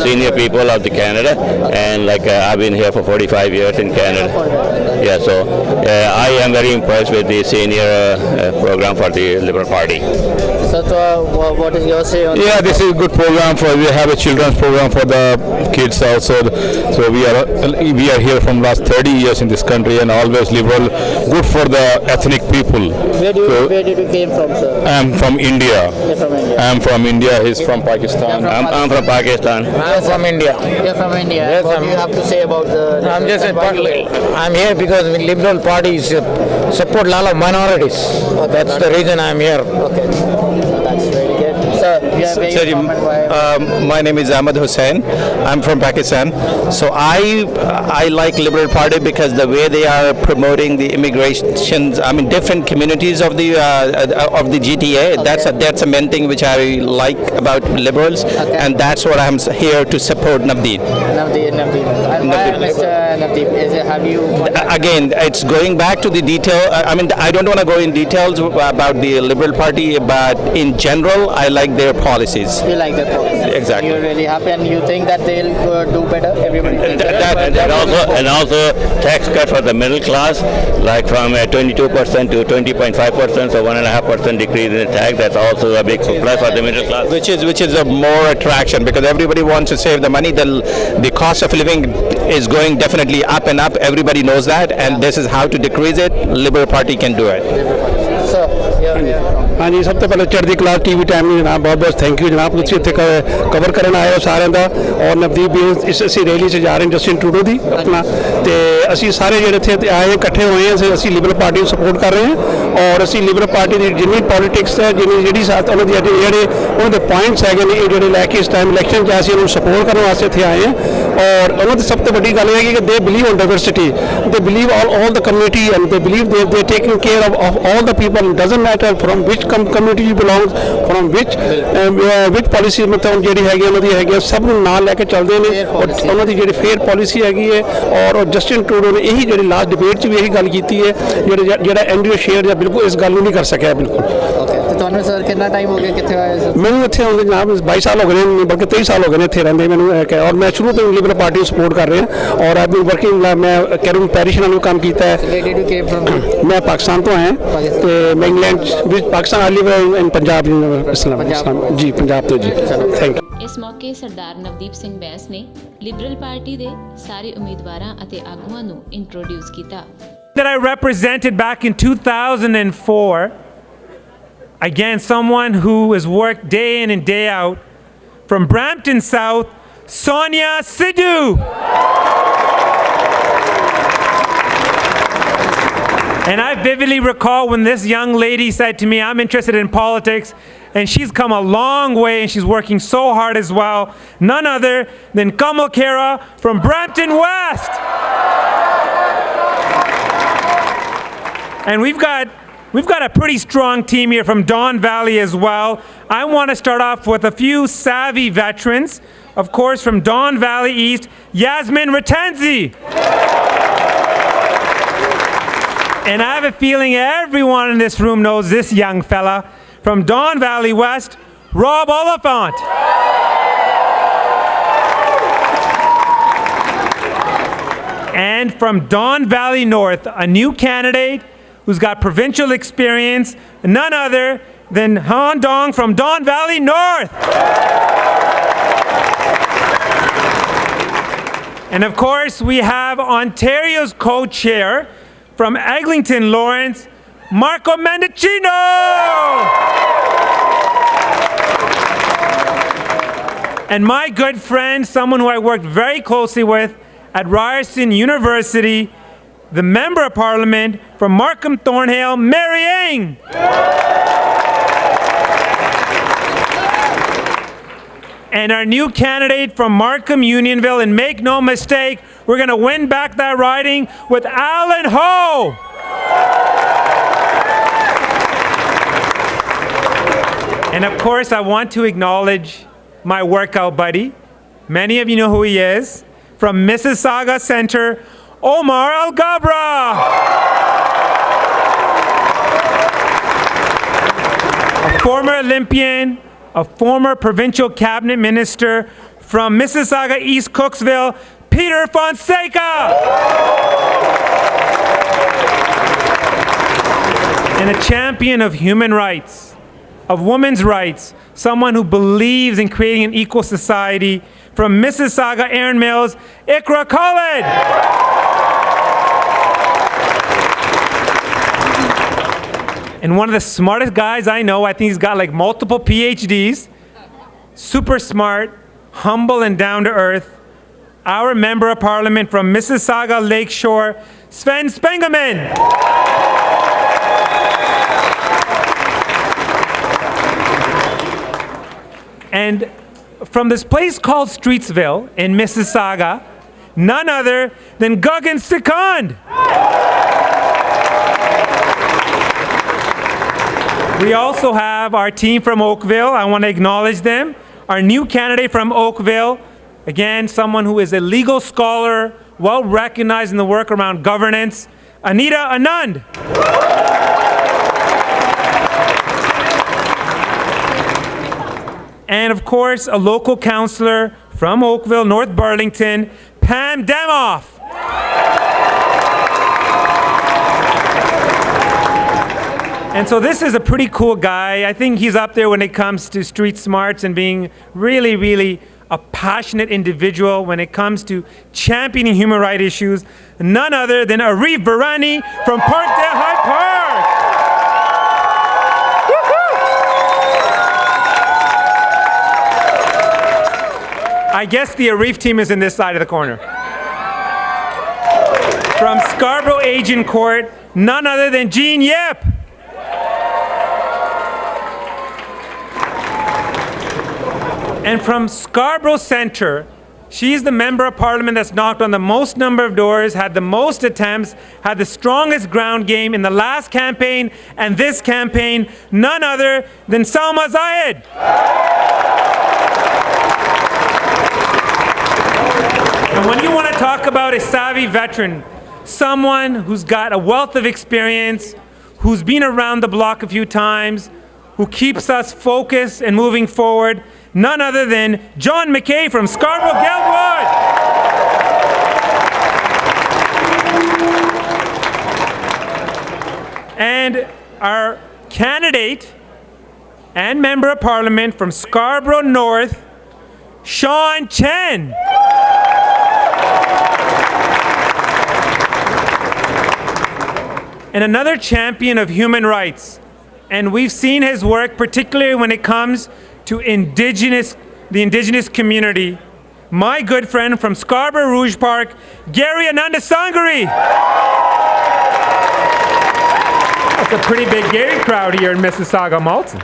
senior people of the Canada, and like I've been here for 45 years in Canada. Yeah, so I am very impressed with the senior program for the Liberal Party. So what is your say on Yeah, this is a good program. We have a children's program for the kids also. So we are here from last 30 years in this country, and always liberal, good for the ethnic people. Where did you came from, sir? I'm from India. You're from India. I'm from India. He's from Pakistan. I'm from Pakistan. I'm from India. You're from India. Yes, What do you have to say about the? I'm just I'm here because the Liberal Party support a lot of minorities. That's the reason I'm here. Okay. That's very good. Sir, you have a comment why? My name is Ahmed Hussain. I'm from Pakistan. So I like Liberal Party because the way they are promoting the immigrations, I mean different communities of the GTA. That's a main thing which I like about Liberals, and that's what I'm here to support Navdeep. Navdeep. And why Mr. Navdeep? Have you? Again, it's going back to the detail. I mean, I don't want to go in details about the Liberal Party, but in general, I like their policies. You like their policies? Exactly. You're really happy, and you think that they'll do better? Everybody thinks And also tax cut for the middle class, like from 22% to 20.5%, so 1.5% decrease in the tax. That's also a big plus for the middle class. Which is a more attraction, because everybody wants to save the money. The cost of living is going definitely up and up. Everybody knows that, and this is how to decrease it. Liberal Party can do it. So, हाँ जी, सब तो पहले Chardikla TV time में जनाब बहुत बहुत thank you जनाब, तुसीं इत्थे कवर करन आए हो सारिਆਂ ਦਾ। और नवदीप भी ਅਸੀਂ रैली से जा रहे हैं जस्टिन ट्रूडो ਦੀ अपना, ਤੇ ਅਸੀਂ ਸਾਰੇ ਜਿਹੜੇ ਇੱਥੇ ਆਏ ਇਕੱਠੇ ਹੋਏ ਹਾਂ, ਅਸੀਂ ਲਿਬਰਲ ਪਾਰਟੀ ਨੂੰ ਸਪੋਰਟ ਕਰ ਰਹੇ ਹਾਂ। ਔਰ ਅਸੀਂ ਲਿਬਰਲ ਪਾਰਟੀ ਦੀ ਜਿੰਨੀ ਪੋਲਿਟਿਕਸ ਹੈ, ਜਿਹੜੀ ਸਾਥ ਉਹਨਾਂ ਦੇ ਜਿਹੜੇ ਉਹਨਾਂ ਦੇ ਪੁਆਇੰਟਸ ਹੈਗੇ ਨੇ, ਇਹ ਜਿਹੜੇ ਲੈ ਕੇ ਇਸ ਟਾਈਮ ਇਲੈਕਸ਼ਨ 'ਚ ਅਸੀਂ ਉਹਨੂੰ ਸਪੋਰਟ ਕਰਨ ਵਾਸਤੇ ਇੱਥੇ ਆਏ ਹਾਂ। ਔਰ ਉਹਨਾਂ ਦੀ ਸਭ ਤੋਂ ਵੱਡੀ ਗੱਲ ਇਹ ਹੈ ਕਿ ਦੇ believe on diversity, they believe all the community, and they believe they're taking care of all the people. It doesn't matter from which community you belong, from which policy ਮਤਲਬ ਜਿਹੜੀ ਹੈਗੀ ਉਹਨਾਂ ਦੀ ਹੈਗੀ, ਸਭ ਨੂੰ ਨਾਲ ਲੈ ਕੇ ਚੱਲਦੇ ਨੇ। ਔਰ ਉਹਨਾਂ ਦੀ ਜਿਹੜੀ ਫੇਅਰ ਪਾਲਿਸੀ ਹੈਗੀ ਹੈ, ਔਰ ਜਸਟਿਨ ਟਰੂਡੋ ਨੇ ਇਹੀ ਜਿਹੜੀ ਲਾਸਟ ਡਿਬੇਟ 'ਚ ਵੀ ਇਹੀ ਗੱਲ ਕੀਤੀ ਹੈ, ਜਿਹੜਾ ਐਂਡਰਿਊ ਸ਼ੇਅਰ ਜਾਂ ਬਿਲਕੁਲ ਇਸ ਗੱਲ ਨੂੰ ਨਹੀਂ ਕਰ ਸਕਿਆ ਬਿਲਕੁਲ। ਤੁਹਾਨੂੰ ਸਰ ਕਿੰਨਾ ਟਾਈਮ ਹੋ ਗਿਆ ਕਿੱਥੇ ਆਏ ਸਰ? ਮੈਨੂੰ ਇੱਥੇ ਆਉਂਦੇ ਜਨਾਬ 22 ਸਾਲ ਹੋ ਗਏ ਨੇ, ਬਲਕਿ 23 ਸਾਲ ਹੋ ਗਏ ਨੇ ਇੱਥੇ ਰਹਿੰਦੇ ਮੈਨੂੰ। ਔਰ ਮੈਂ ਸ਼ੁਰੂ ਤੋਂ ਲਿਬਰਲ ਪਾਰਟੀ ਨੂੰ ਸਪੋਰਟ ਕਰ ਰਿਹਾ, ਔਰ ਆਈ ਬੀਨ ਵਰਕਿੰਗ, ਮੈਂ ਕੈਰਨ ਪੈਰਿਸ਼ ਨਾਲ ਵੀ ਕੰਮ ਕੀਤਾ ਹੈ। ਮੈਂ ਪਾਕਿਸਤਾਨ ਤੋਂ ਆਇਆ, ਤੇ ਮੈਂ ਇੰਗਲੈਂਡ ਵਿੱਚ ਪਾਕਿਸਤਾਨ ਆਈ ਲਿਵ ਇਨ ਪੰਜਾਬ ਇਸਲਾਮ ਜੀ, ਪੰਜਾਬ ਤੋਂ ਜੀ। Thank you. ਇਸ ਮੌਕੇ ਸਰਦਾਰ ਨਵਦੀਪ ਸਿੰਘ ਬੈਂਸ ਨੇ ਲਿਬਰਲ ਪਾਰਟੀ ਦੇ ਸਾਰੇ ਉਮੀਦਵਾਰਾਂ ਅਤੇ ਆਗੂਆਂ ਨੂੰ ਇੰਟਰੋਡਿਊਸ ਕੀਤਾ। That I represented back in 2004, again, someone who has worked day in and day out, from Brampton South, Sonia Sidhu. And I vividly recall when this young lady said to me, I'm interested in politics, and she's come a long way, and she's working so hard as well. None other than Kamal Khera from Brampton West. And we've got We've got a pretty strong team here from Don Valley as well. I want to start off with a few savvy veterans. Of course, from Don Valley East, Yasmin Ratenzi. And I have a feeling everyone in this room knows this young fella. From Don Valley West, Rob Oliphant. And from Don Valley North, a new candidate who's got provincial experience, none other than Han Dong from Don Valley North. And of course, we have Ontario's co-chair from Eglinton Lawrence, Marco Mendicino. And my good friend, someone who I worked very closely with at Ryerson University, the Member of Parliament from Markham Thornhill, Mary Ng. And our new candidate from Markham Unionville, and make no mistake, we're going to win back that riding with Alan Ho. And of course, I want to acknowledge my workout buddy. Many of you know who he is. From Mississauga Centre, Omar Al-Gabra. A former Olympian, a former provincial cabinet minister from Mississauga East Cooksville, Peter Fonseca. And a champion of human rights, of women's rights, someone who believes in creating an equal society, from Mississauga Erin Mills, Ikra Khalid. And one of the smartest guys I know, I think he's got like multiple PhDs, super smart, humble and down to earth, our Member of Parliament from Mississauga Lakeshore, Sven Spengeman. And from this place called Streetsville in Mississauga, none other than Gagan Sachkhand. We also have our team from Oakville. I want to acknowledge them. Our new candidate from Oakville, again, someone who is a legal scholar, well recognized in the work around governance, Anita Anand. And of course, a local councillor from Oakville, North Burlington, Pam Demoff. And so this is a pretty cool guy. I think he's up there when it comes to street smarts and being really, really a passionate individual when it comes to championing human rights issues. None other than Arif Virani from Parkdale High Park. I guess the Arif team is in this side of the corner. From Scarborough Agent Court, none other than Jean Yip. And from Scarborough Centre, she's the Member of Parliament that's knocked on the most number of doors, had the most attempts, had the strongest ground game in the last campaign and this campaign, none other than Salma Zayed. And when you want to talk about a savvy veteran, someone who's got a wealth of experience, who's been around the block a few times, who keeps us focused and moving forward, none other than John McKay from Scarborough Guildwood. And our candidate and Member of Parliament from Scarborough North, Sean Chen. And another champion of human rights. And we've seen his work, particularly when it comes to the indigenous community. My good friend from Scarborough Rouge Park, Gary Anandasangari. That's a pretty big Gary crowd here in Mississauga Malton.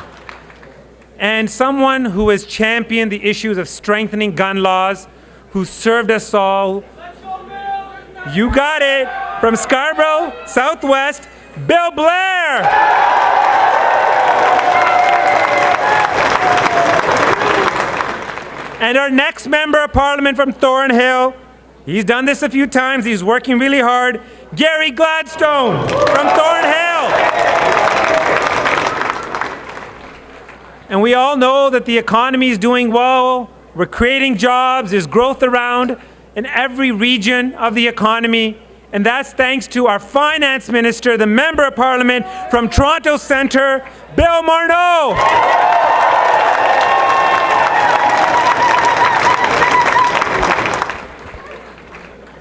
And someone who has championed the issues of strengthening gun laws, who served us all. You got it. From Scarborough Southwest, Bill Blair. And our next member of parliament from Thornhill, he's done this a few times, he's working really hard, Gary Gladstone from Thornhill. And we all know that the economy is doing well, we're creating jobs, there's growth around in every region of the economy. And that's thanks to our finance minister, the member of parliament from Toronto Centre, Bill Morneau.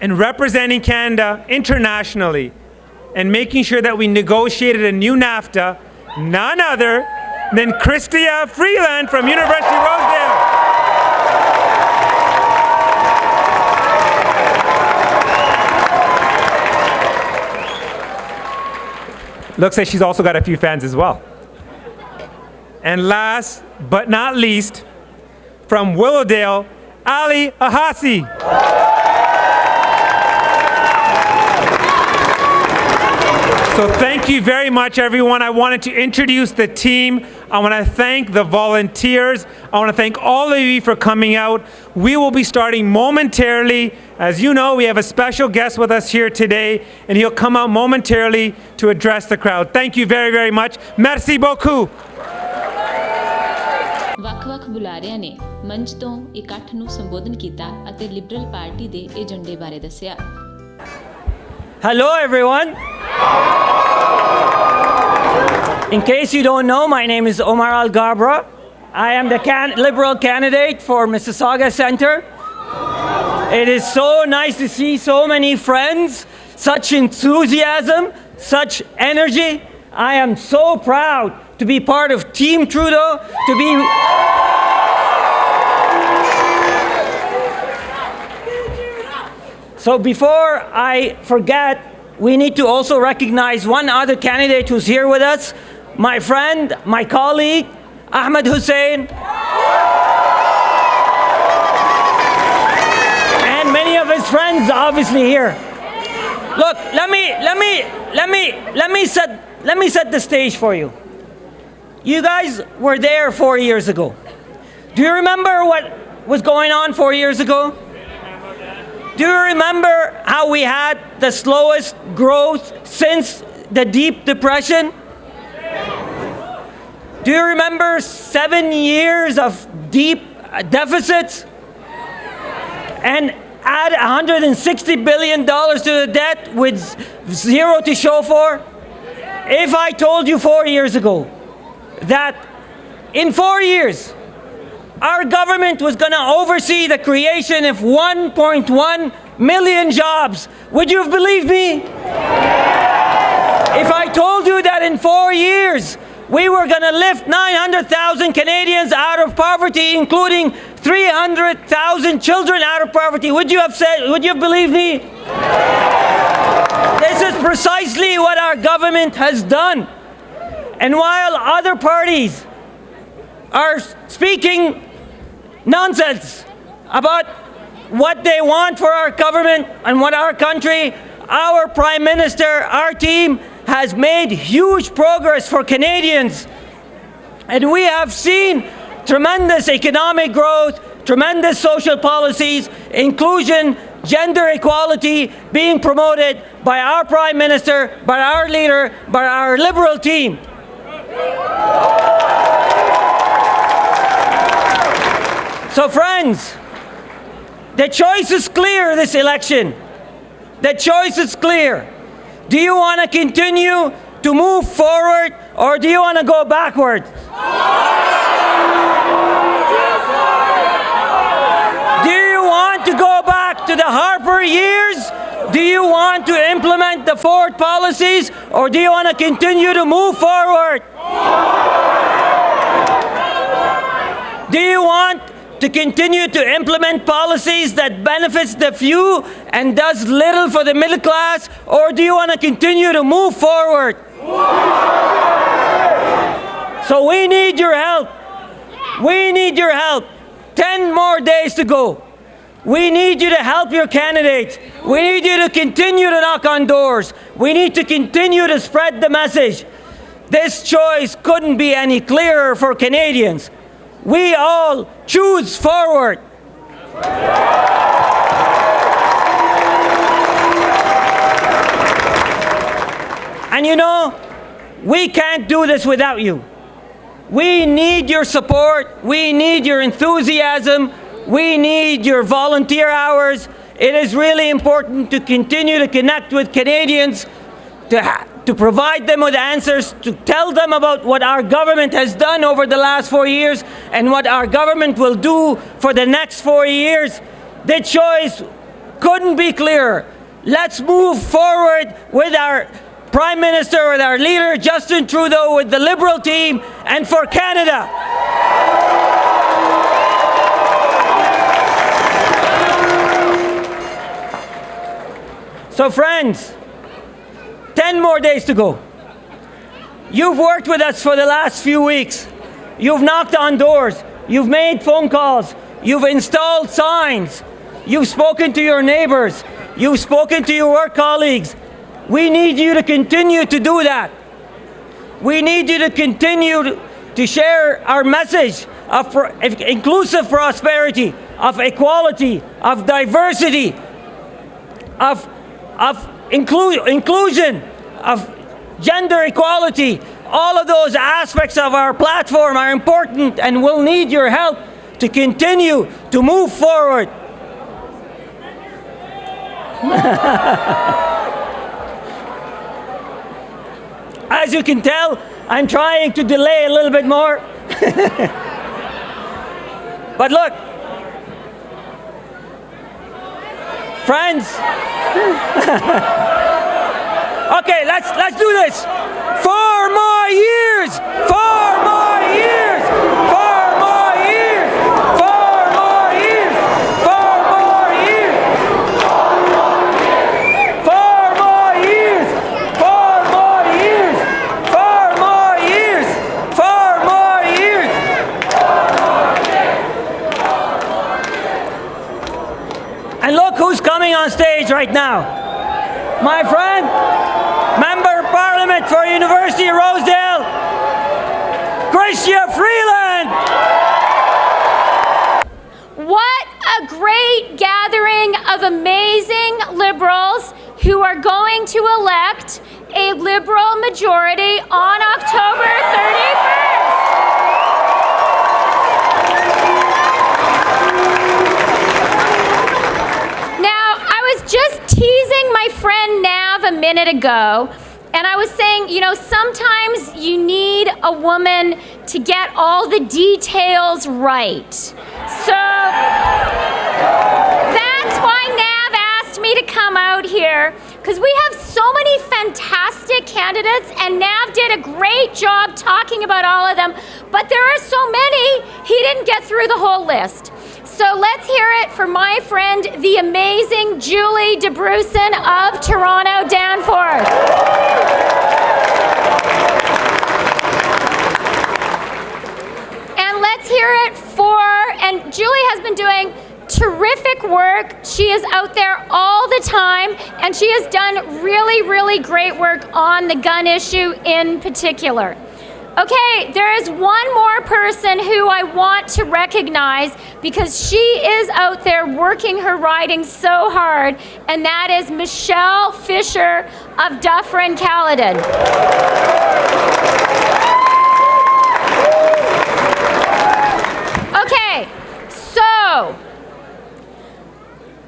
And representing Canada internationally and making sure that we negotiated a new NAFTA, none other than Chrystia Freeland from University of Rosedale. Looks like she's also got a few fans as well. And last but not least, from Willowdale, Ali Ahasi. So thank you very much, everyone. I wanted to introduce the team. I want to thank the volunteers. I want to thank all of you for coming out. We will be starting momentarily. As you know, we have a special guest with us here today, and he'll come out momentarily to address the crowd. Thank you very, very much. Merci beaucoup. ਵੱਖ-ਵੱਖ ਬੁਲਾਰਿਆਂ ਨੇ ਮੰਚ ਤੋਂ ਇਕੱਠ ਨੂੰ ਸੰਬੋਧਨ ਕੀਤਾ ਅਤੇ Liberal party ਦੇ ਏਜੰਡੇ ਬਾਰੇ ਦੱਸਿਆ। Hello everyone. In case you don't know, my name is Omar Al Gabra. I am the Liberal candidate for Mississauga Centre. It is so nice to see so many friends, such enthusiasm, such energy. I am so proud to be part of Team Trudeau, to be... So before I forget, we need to also recognize one other candidate who's here with us, my friend, my colleague, Ahmed Hussein. And many of his friends obviously here. Look, let me set the stage for you. You guys were there 4 years ago. Do you remember what was going on 4 years ago? Do you remember how we had the slowest growth since the Deep Depression? Do you remember 7 years of deep deficits? And add $160 billion to the debt with zero to show for? If I told you 4 years ago that in 4 years, our government was going to oversee the creation of 1.1 million jobs, would you have believed me? If I told you that in 4 years, we were going to lift 900,000 Canadians out of poverty, including 300,000 children out of poverty, would you have believed me? This is precisely what our government has done. And while other parties are speaking nonsense about what they want for our government and what our country, our Prime Minister, our team has made huge progress for Canadians. And we have seen tremendous economic growth, tremendous social policies, inclusion, gender equality being promoted by our Prime Minister, by our leader, by our Liberal team. So friends, the choice is clear this election. The choice is clear. Do you want to continue to move forward or do you want to go backward? Do you want to go back to the Harper years? Do you want to implement the Ford policies or do you want to continue to move forward? Do you want to continue to implement policies that benefits the few and does little for the middle class, or do you want to continue to move forward? So we need your help. We need your help. 10 more days to go. We need you to help your candidates. We need you to continue to knock on doors. We need to continue to spread the message. This choice couldn't be any clearer for Canadians. We all choose forward. And you know, we can't do this without you. We need your support. We need your enthusiasm. We need your volunteer hours. It is really important to continue to connect with Canadians, to provide them with answers, to tell them about what our government has done over the last 4 years and what our government will do for the next 4 years. The choice couldn't be clearer. Let's move forward with our Prime Minister, with our leader, Justin Trudeau, with the Liberal team, and for Canada. So friends, 10 more days to go. You've worked with us for the last few weeks. You've knocked on doors. You've made phone calls. You've installed signs. You've spoken to your neighbors. You've spoken to your work colleagues. We need you to continue to do that. We need you to continue to share our message of inclusive prosperity, of equality, of diversity, of inclusion, of gender equality. All of those aspects of our platform are important and will need your help to continue to move forward. As you can tell, I'm trying to delay a little bit more. But look, friends. Okay, let's do this. 4 more years. 4 more years. 4 more years. 4 more years. 4 more years. 4 more years. 4 more years. 4 more years. 4 more years. And look who's coming on stage right now. My friend, Member of Parliament for University of Rosedale, Chrystia Freeland. What a great gathering of amazing Liberals who are going to elect a Liberal majority on October 31st. Now, I was just teasing my friend Nav a minute ago, and I was saying, you know, sometimes you need a woman to get all the details right. So that's why Nav asked me to come out here, because we have so many fantastic candidates, and Nav did a great job talking about all of them, but there are so many, he didn't get through the whole list. So let's hear it for my friend, the amazing Julie DeBruson of Toronto Danforth. And let's hear it and Julie has been doing terrific work. She is out there all the time, and she has done really, really great work on the gun issue in particular. Okay, there is one more person who I want to recognize because she is out there working her riding so hard, and that is Michelle Fisher of Dufferin-Caledon. Okay, so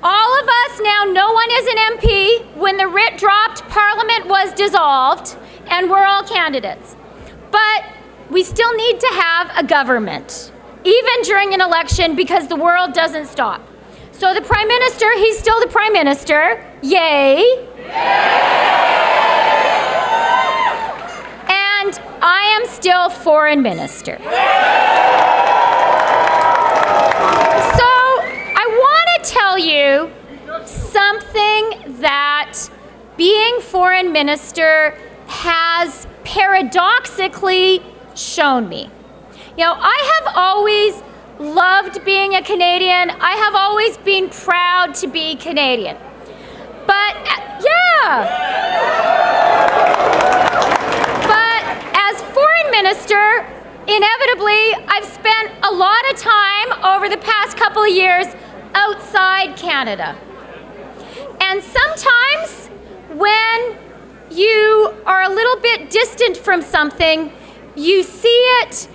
all of us now, no one is an MP. When the writ dropped, Parliament was dissolved, and we're all candidates. But we still need to have a government, even during an election, because the world doesn't stop. So the Prime Minister, he's still the Prime Minister. Yay! And I am still Foreign Minister. So I want to tell you something that being Foreign Minister has paradoxically shown me. You know, I have always loved being a Canadian. I have always been proud to be Canadian. But, But as Foreign Minister, inevitably, I've spent a lot of time over the past couple of years outside Canada. And sometimes when you are a little bit distant from something, you see it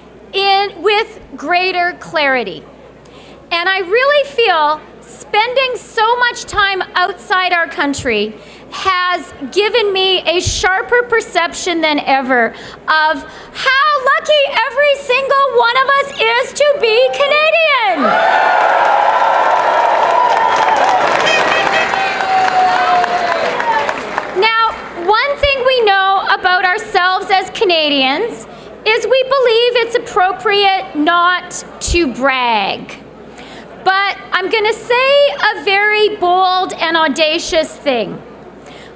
with greater clarity. And I really feel spending so much time outside our country has given me a sharper perception than ever of how lucky every single one of us is to be Canadian. Now, one thing we know about ourselves as Canadians is we believe it's appropriate not to brag. But I'm going to say a very bold and audacious thing,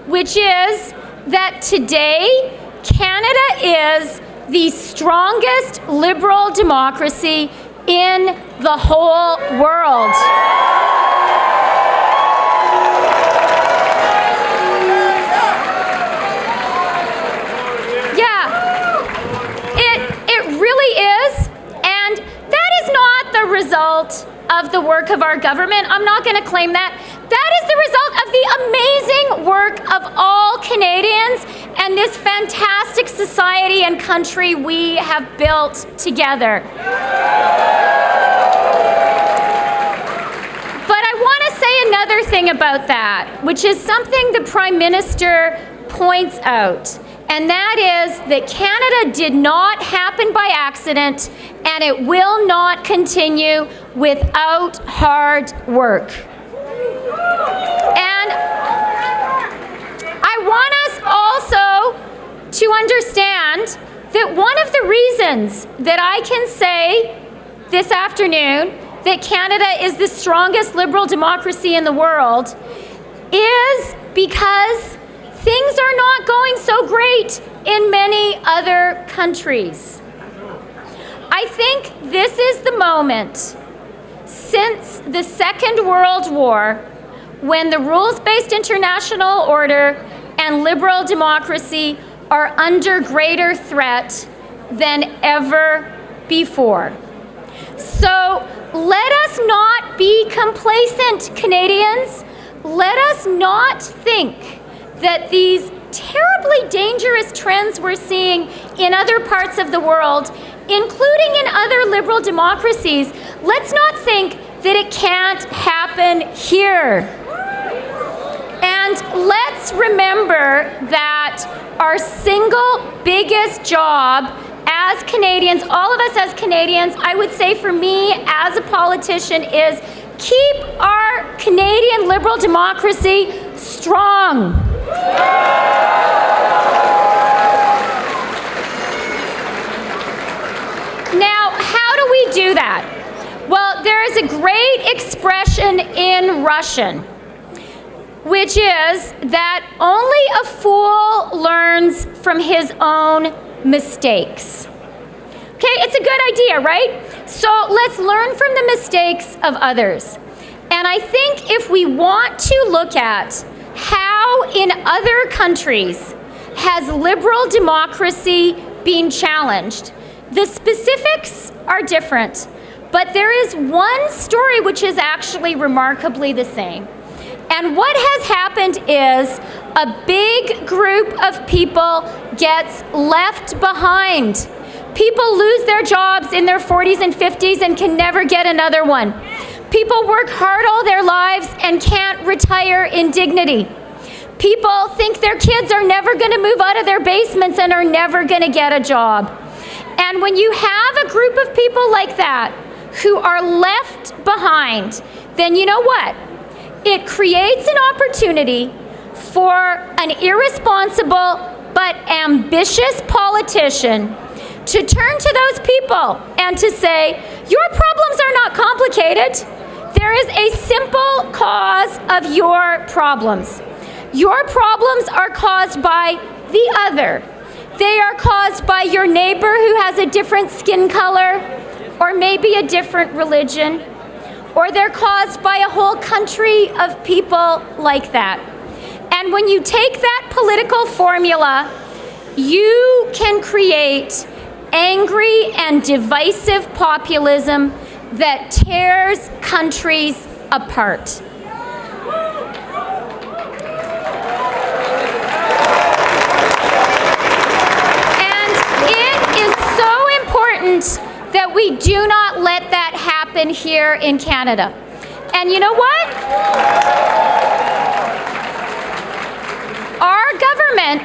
which is that today Canada is the strongest liberal democracy in the whole world. It really is, and that is not the result of the work of our government. I'm not going to claim that. That is the result of the amazing work of all Canadians and this fantastic society and country we have built together. But I want to say another thing about that, which is something the Prime Minister points out. And that is that Canada did not happen by accident, and it will not continue without hard work. And I want us also to understand that one of the reasons that I can say this afternoon that Canada is the strongest liberal democracy in the world is because things are not going so great in many other countries. I think this is the moment since the Second World War when the rules-based international order and liberal democracy are under greater threat than ever before. So let us not be complacent, Canadians. Let us not think that these terribly dangerous trends we're seeing in other parts of the world, including in other liberal democracies, let's not think that it can't happen here. And let's remember that our single biggest job as Canadians, all of us as Canadians, I would say for me as a politician, is keep our Canadian liberal democracy strong. Now, how do we do that? Well, there is a great expression in Russian, which is that only a fool learns from his own mistakes. Okay, it's a good idea, right? So let's learn from the mistakes of others. And I think if we want to look at how in other countries has liberal democracy been challenged, the specifics are different, but there is one story which is actually remarkably the same. And what has happened is a big group of people gets left behind. People lose their jobs in their 40s and 50s and can never get another one. People work hard all their lives and can't retire in dignity. People think their kids are never going to move out of their basements and are never going to get a job. And when you have a group of people like that who are left behind, then you know what? It creates an opportunity for an irresponsible but ambitious politician to turn to those people and to say, your problems are not complicated. There is a simple cause of your problems. Your problems are caused by the other. They are caused by your neighbor who has a different skin color or maybe a different religion, or they're caused by a whole country of people like that. And when you take that political formula, you can create angry and divisive populism that tears countries apart. That we do not let that happen here in Canada. And you know what? Our government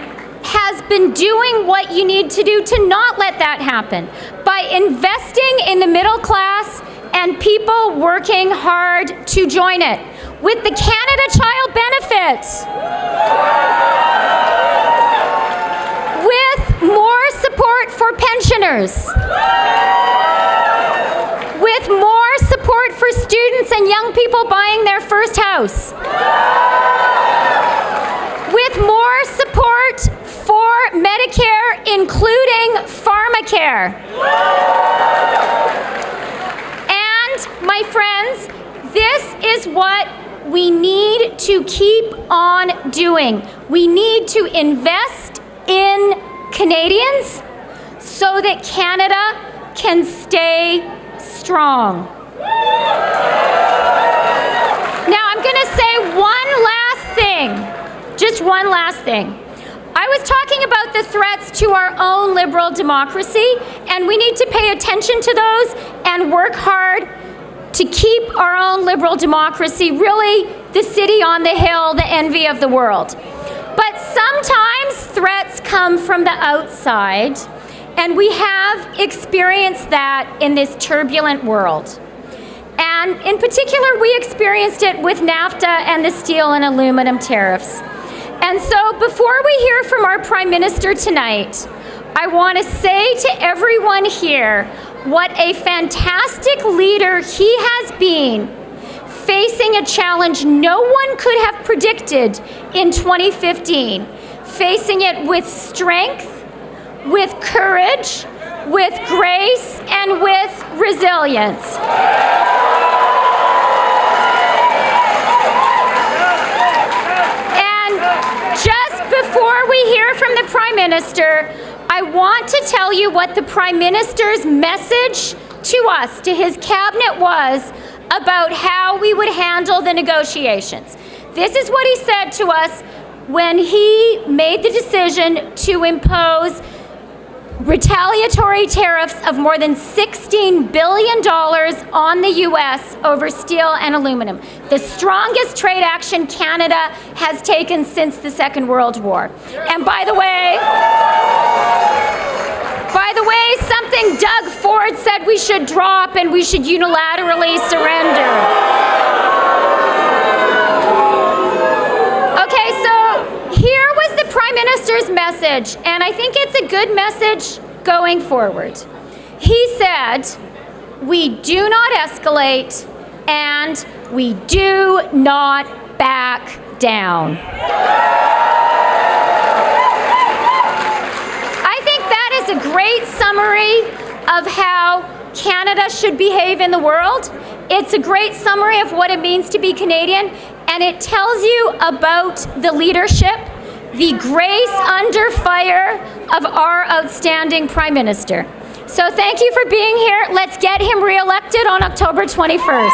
has been doing what you need to do to not let that happen by investing in the middle class and people working hard to join it with the Canada Child Benefits, with more support for pensioners, with more support for students and young people buying their first house, with more support for Medicare, including pharmacare. And, my friends, this is what we need to keep on doing. We need to invest in Canadians so that Canada can stay strong. Now I'm going to say one last thing, just one last thing. I was talking about the threats to our own liberal democracy, and we need to pay attention to those and work hard to keep our own liberal democracy, really the city on the hill, the envy of the world. But sometimes threats come from the outside, and we have experienced that in this turbulent world. And in particular, we experienced it with NAFTA and the steel and aluminum tariffs. And so before we hear from our Prime Minister tonight, I want to say to everyone here what a fantastic leader he has been, facing a challenge no one could have predicted in 2015, facing it with strength, with courage, with grace, and with resilience. And just before we hear from the Prime Minister, I want to tell you what the Prime Minister's message to us, to his cabinet, was about how we would handle the negotiations. This is what he said to us when he made the decision to impose retaliatory tariffs of more than $16 billion on the U.S. over steel and aluminum, the strongest trade action Canada has taken since the Second World War. And by the way, something Doug Ford said we should drop and we should unilaterally surrender. Okay, so here was the Prime Minister's message, and I think it's a good message going forward. He said, we do not escalate and we do not back down. A great summary of how Canada should behave in the world. It's a great summary of what it means to be Canadian, and it tells you about the leadership, the grace under fire of our outstanding Prime Minister. So thank you for being here. Let's get him re-elected on October 21st.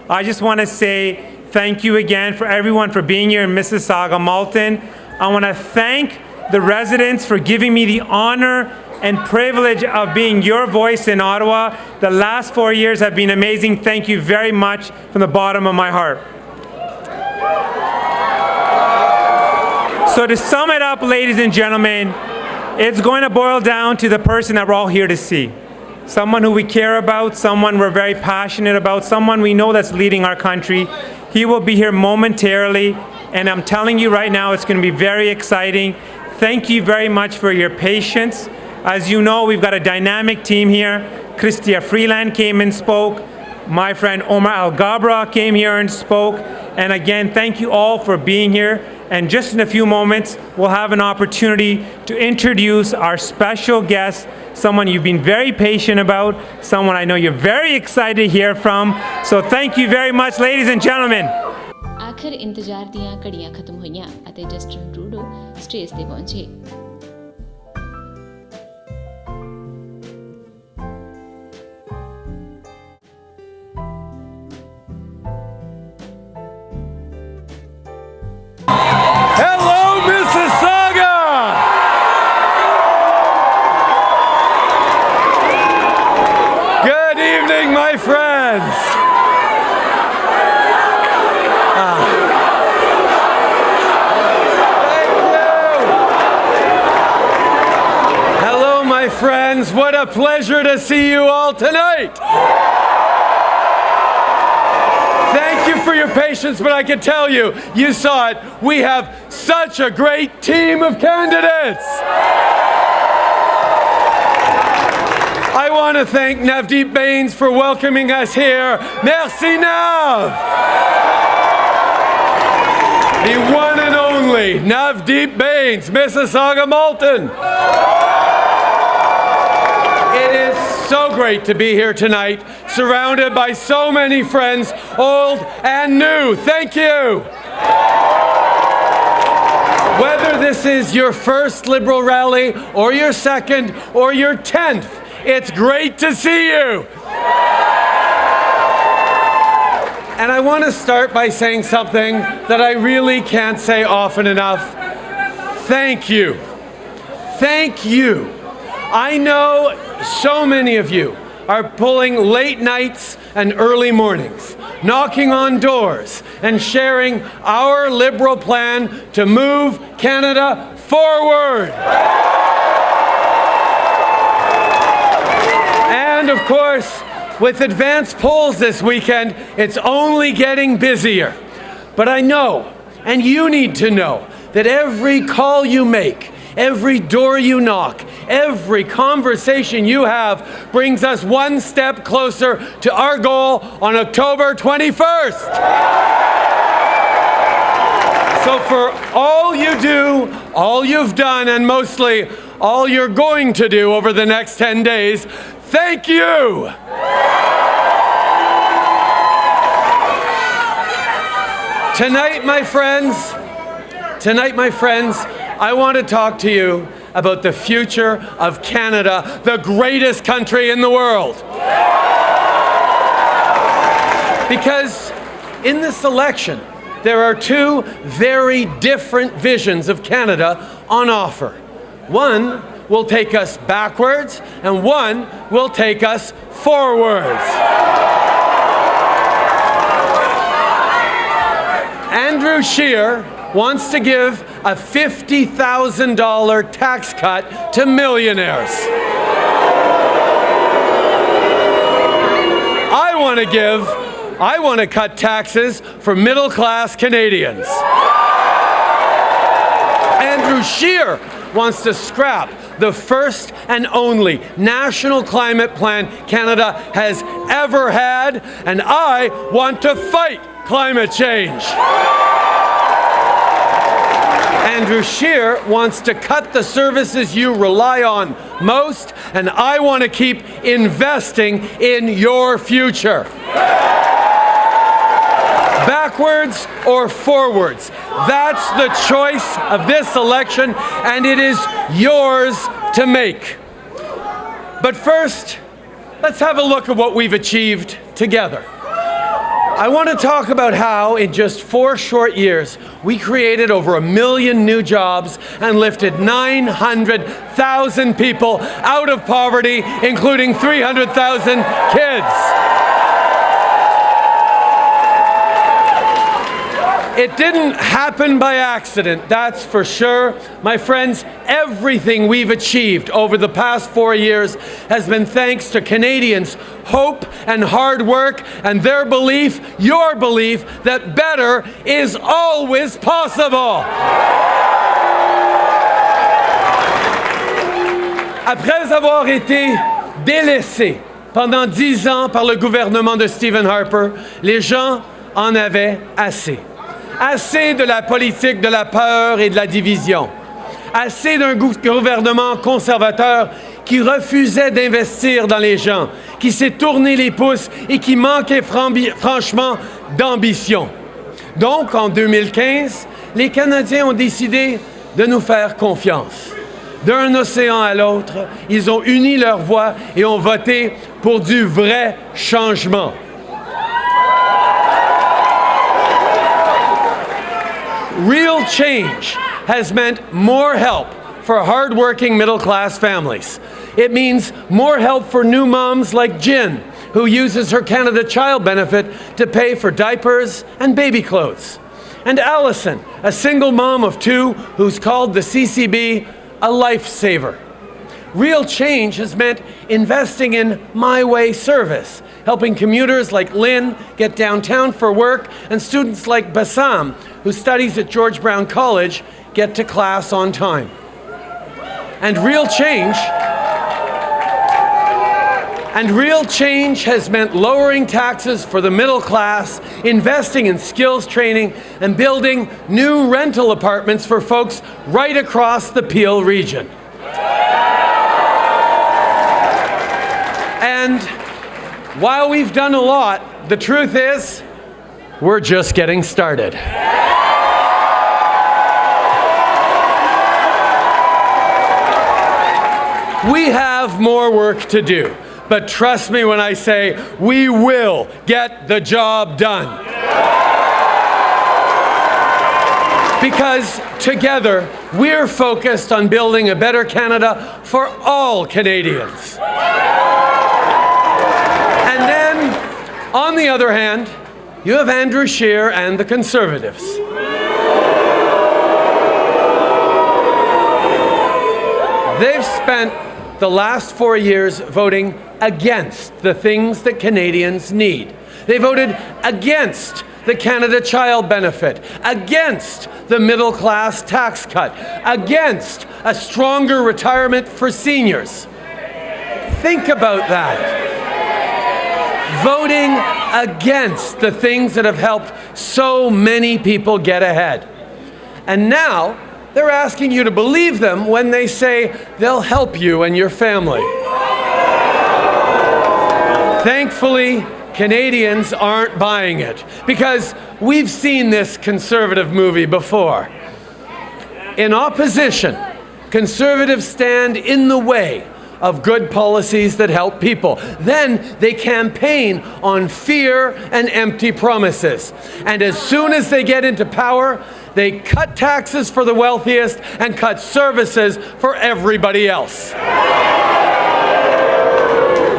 I just want to say thank you again for everyone for being here in Mississauga, Malton. I want to thank the residents for giving me the honor and privilege of being your voice in Ottawa. The last 4 years have been amazing. Thank you very much from the bottom of my heart. So to sum it up, ladies and gentlemen, it's going to boil down to the person that we're all here to see. Someone who we care about, someone we're very passionate about, someone we know that's leading our country. He will be here momentarily, and I'm telling you right now, it's going to be very exciting. Thank you very much for your patience. As you know, we've got a dynamic team here. Christia Freeland came and spoke. My friend Omar Al-Gabra came here and spoke. And again, thank you all for being here. And just in a few moments, we'll have an opportunity to introduce our special guest, someone you've been very patient about, someone I know you're very excited to hear from. So thank you very much, ladies and gentlemen. ਆਖਰ ਇੰਤਜ਼ਾਰ ਦੀਆਂ ਘੜੀਆਂ ਖਤਮ ਹੋਈਆਂ ਅਤੇ Justin Trudeau stage ਤੇ ਪਹੁੰਚੇ। Canadians, what a pleasure to see you all tonight. Thank you for your patience, but I can tell you, you saw it, we have such a great team of candidates. I want to thank Navdeep Bains for welcoming us here. Merci Nav! The one and only Navdeep Bains, Mississauga Malton. It is so great to be here tonight, surrounded by so many friends, old and new. Thank you. Whether this is your first Liberal rally, or your second, or your 10th, it's great to see you. And I want to start by saying something that I really can't say often enough. Thank you. Thank you. I know so many of you are pulling late nights and early mornings, knocking on doors and sharing our Liberal plan to move Canada forward. And of course, with advanced polls this weekend, it's only getting busier. But I know, and you need to know, that every call you make, every door you knock, every conversation you have brings us one step closer to our goal on October 21st. So for all you do, all you've done, and mostly all you're going to do over the next 10 days, thank you. Tonight, my friends, I want to talk to you about the future of Canada, the greatest country in the world. Because in this election, there are two very different visions of Canada on offer. One will take us backwards, and one will take us forwards. Andrew Scheer wants to give a $50,000 tax cut to millionaires. I want to cut taxes for middle-class Canadians. Andrew Scheer wants to scrap the first and only national climate plan Canada has ever had, and I want to fight climate change. Andrew Scheer wants to cut the services you rely on most, and I want to keep investing in your future. Backwards or forwards, that's the choice of this election, and it is yours to make. But first, let's have a look at what we've achieved together. I want to talk about how, in just 4 short years, we created over 1 million new jobs and lifted 900,000 people out of poverty, including 300,000 kids. It didn't happen by accident, that's for sure. My friends, everything we've achieved over the past 4 years has been thanks to Canadians' hope and hard work and their belief, your belief, that better is always possible. Après avoir été délaissés pendant 10 ans par le gouvernement de Stephen Harper, les gens en avaient assez. Assez de la politique de la peur et de la division. Assez d'un gouvernement conservateur qui refusait d'investir dans les gens, qui s'est tourné les pouces et qui manquait franchement d'ambition. Donc, en 2015, les Canadiens ont décidé de nous faire confiance. D'un océan à l'autre, ils ont uni leurs voix et ont voté pour du vrai changement. Real change has meant more help for hard-working middle-class families. It means more help for new moms like Jin, who uses her Canada Child benefit to pay for diapers and baby clothes. And Allison, a single mom of 2 who's called the CCB a lifesaver. Real change has meant investing in My Way service, helping commuters like Lynn get downtown for work, and students like Bassam, who studies at George Brown College, get to class on time. And real change has meant lowering taxes for the middle class, investing in skills training, and building new rental apartments for folks right across the Peel region. And while we've done a lot, the truth is, we're just getting started. We have more work to do, but trust me when I say we will get the job done. Because together, we're focused on building a better Canada for all Canadians. And then, on the other hand, you have Andrew Scheer and the Conservatives. They've spent the last 4 years voting against the things that Canadians need. They voted against the Canada Child Benefit, against the middle class tax cut, against a stronger retirement for seniors. Think about that. Voting against the things that have helped so many people get ahead. And now, they're asking you to believe them when they say they'll help you and your family. Thankfully, Canadians aren't buying it, because we've seen this Conservative movie before. In opposition, Conservatives stand in the way of good policies that help people. Then they campaign on fear and empty promises. And as soon as they get into power, they cut taxes for the wealthiest and cut services for everybody else.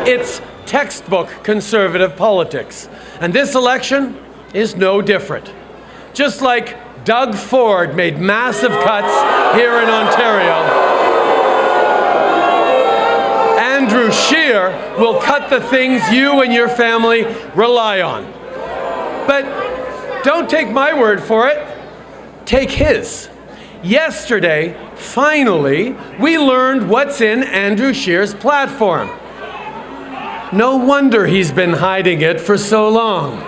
It's textbook Conservative politics. And this election is no different. Just like Doug Ford made massive cuts here in Ontario, Andrew Scheer will cut the things you and your family rely on. But don't take my word for it. Take his. Yesterday, finally, we learned what's in Andrew Scheer's platform. No wonder he's been hiding it for so long.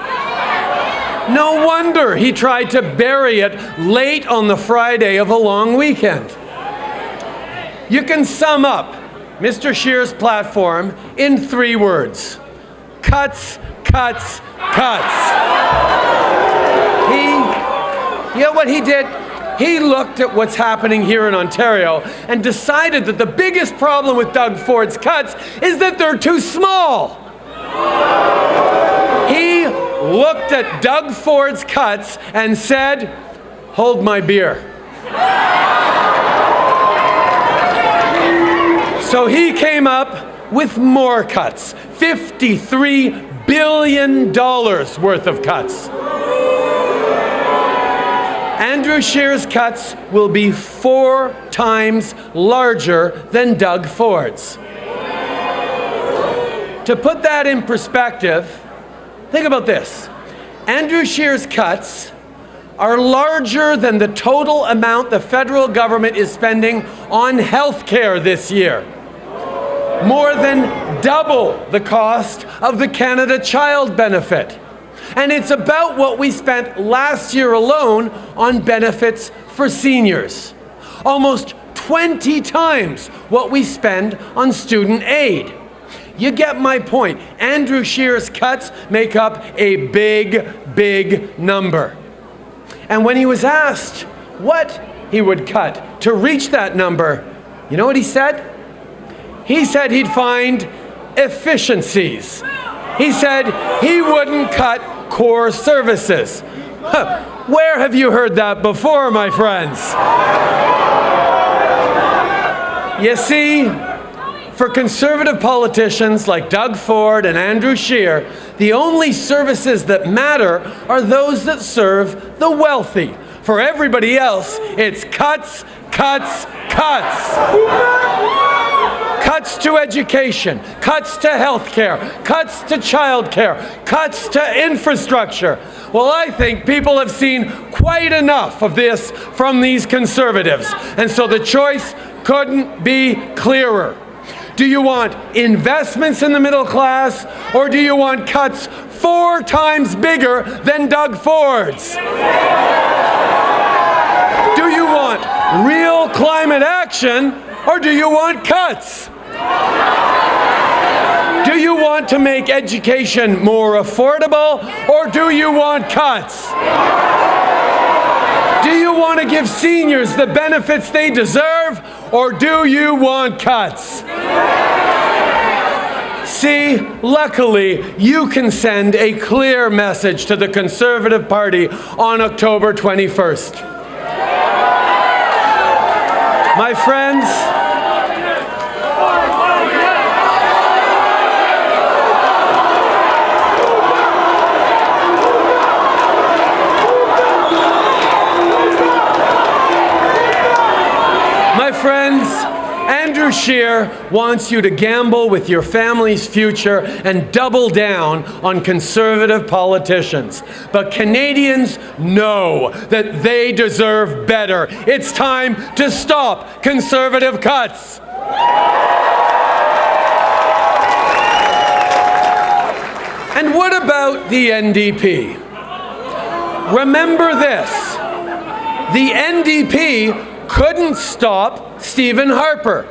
No wonder he tried to bury it late on the Friday of a long weekend. You can sum up Mr. Scheer's platform in 3 words: cuts, cuts, cuts. You know what he did? He looked at what's happening here in Ontario and decided that the biggest problem with Doug Ford's cuts is that they're too small. He looked at Doug Ford's cuts and said, "Hold my beer." So he came up with more cuts, $53 billion worth of cuts. Andrew Scheer's cuts will be 4 times larger than Doug Ford's. To put that in perspective, think about this. Andrew Scheer's cuts are larger than the total amount the federal government is spending on health care this year. More than double the cost of the Canada Child Benefit. And it's about what we spent last year alone on benefits for seniors. Almost 20 times what we spend on student aid. You get my point. Andrew Scheer's cuts make up a big, big number. And when he was asked what he would cut to reach that number, you know what he said? He said he'd find efficiencies. He said he wouldn't cut core services. Where have you heard that before, my friends? You see, for Conservative politicians like Doug Ford and Andrew Scheer, the only services that matter are those that serve the wealthy. For everybody else, it's cuts, cuts, cuts. Cuts to education, cuts to health care, cuts to child care, cuts to infrastructure. Well, I think people have seen quite enough of this from these Conservatives, and so the choice couldn't be clearer. Do you want investments in the middle class, or do you want cuts 4 times bigger than Doug Ford's? Do you want real climate action, or do you want cuts? Do you want to make education more affordable, or do you want cuts? Do you want to give seniors the benefits they deserve, or do you want cuts? See, luckily, you can send a clear message to the Conservative Party on October 21st. My friends, Andrew Scheer wants you to gamble with your family's future and double down on Conservative politicians. But Canadians know that they deserve better. It's time to stop Conservative cuts. And what about the NDP? Remember this, the NDP couldn't stop Stephen Harper.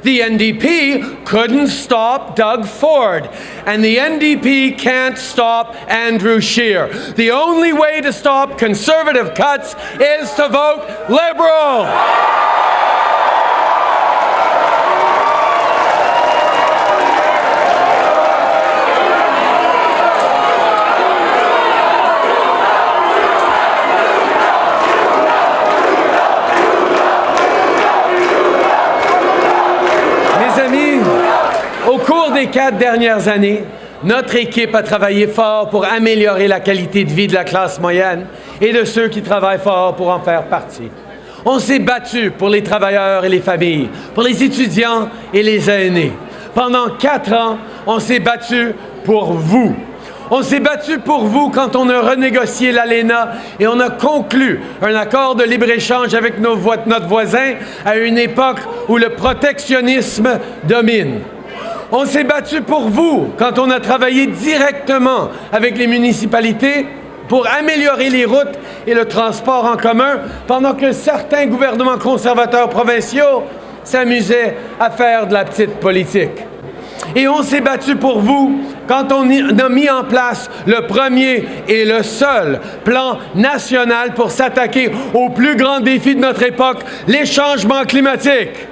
The NDP couldn't stop Doug Ford. And the NDP can't stop Andrew Scheer. The only way to stop Conservative cuts is to vote Liberal. Au cours des 4 dernières années, notre équipe a travaillé fort pour améliorer la qualité de vie de la classe moyenne et de ceux qui travaillent fort pour en faire partie. On s'est battu pour les travailleurs et les familles, pour les étudiants et les aînés. Pendant 4 ans, on s'est battu pour vous. On s'est battu pour vous quand on a renégocié l'ALENA et on a conclu un accord de libre-échange avec notre voisin à une époque où le protectionnisme domine. On s'est battu pour vous quand on a travaillé directement avec les municipalités pour améliorer les routes et le transport en commun, pendant que certains gouvernements conservateurs provinciaux s'amusaient à faire de la petite politique. Et on s'est battu pour vous quand on a mis en place le premier et le seul plan national pour s'attaquer au plus grand défi de notre époque, les changements climatiques.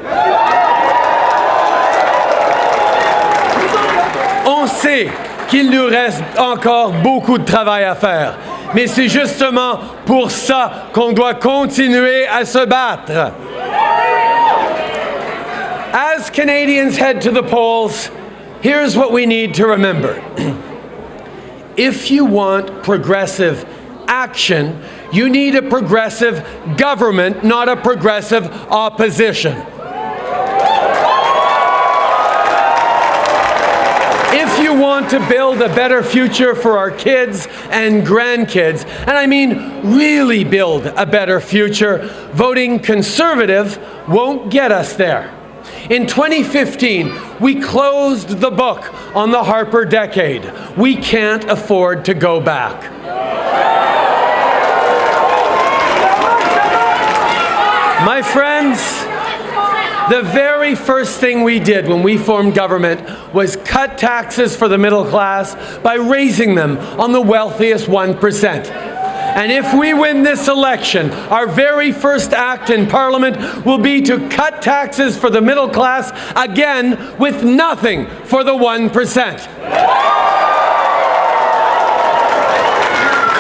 On sait qu'il nous reste encore beaucoup de travail à faire, mais c'est justement pour ça qu'on doit continuer à se battre. As Canadians head to the polls, here's what we need to remember. If you want progressive action, you need a progressive government, not a progressive opposition. If you want to build a better future for our kids and grandkids, and I mean really build a better future, voting Conservative won't get us there. In 2015, we closed the book on the Harper decade. We can't afford to go back. My friends, the very first thing we did when we formed government was cut taxes for the middle class by raising them on the wealthiest 1%. And if we win this election, our very first act in Parliament will be to cut taxes for the middle class again with nothing for the 1%.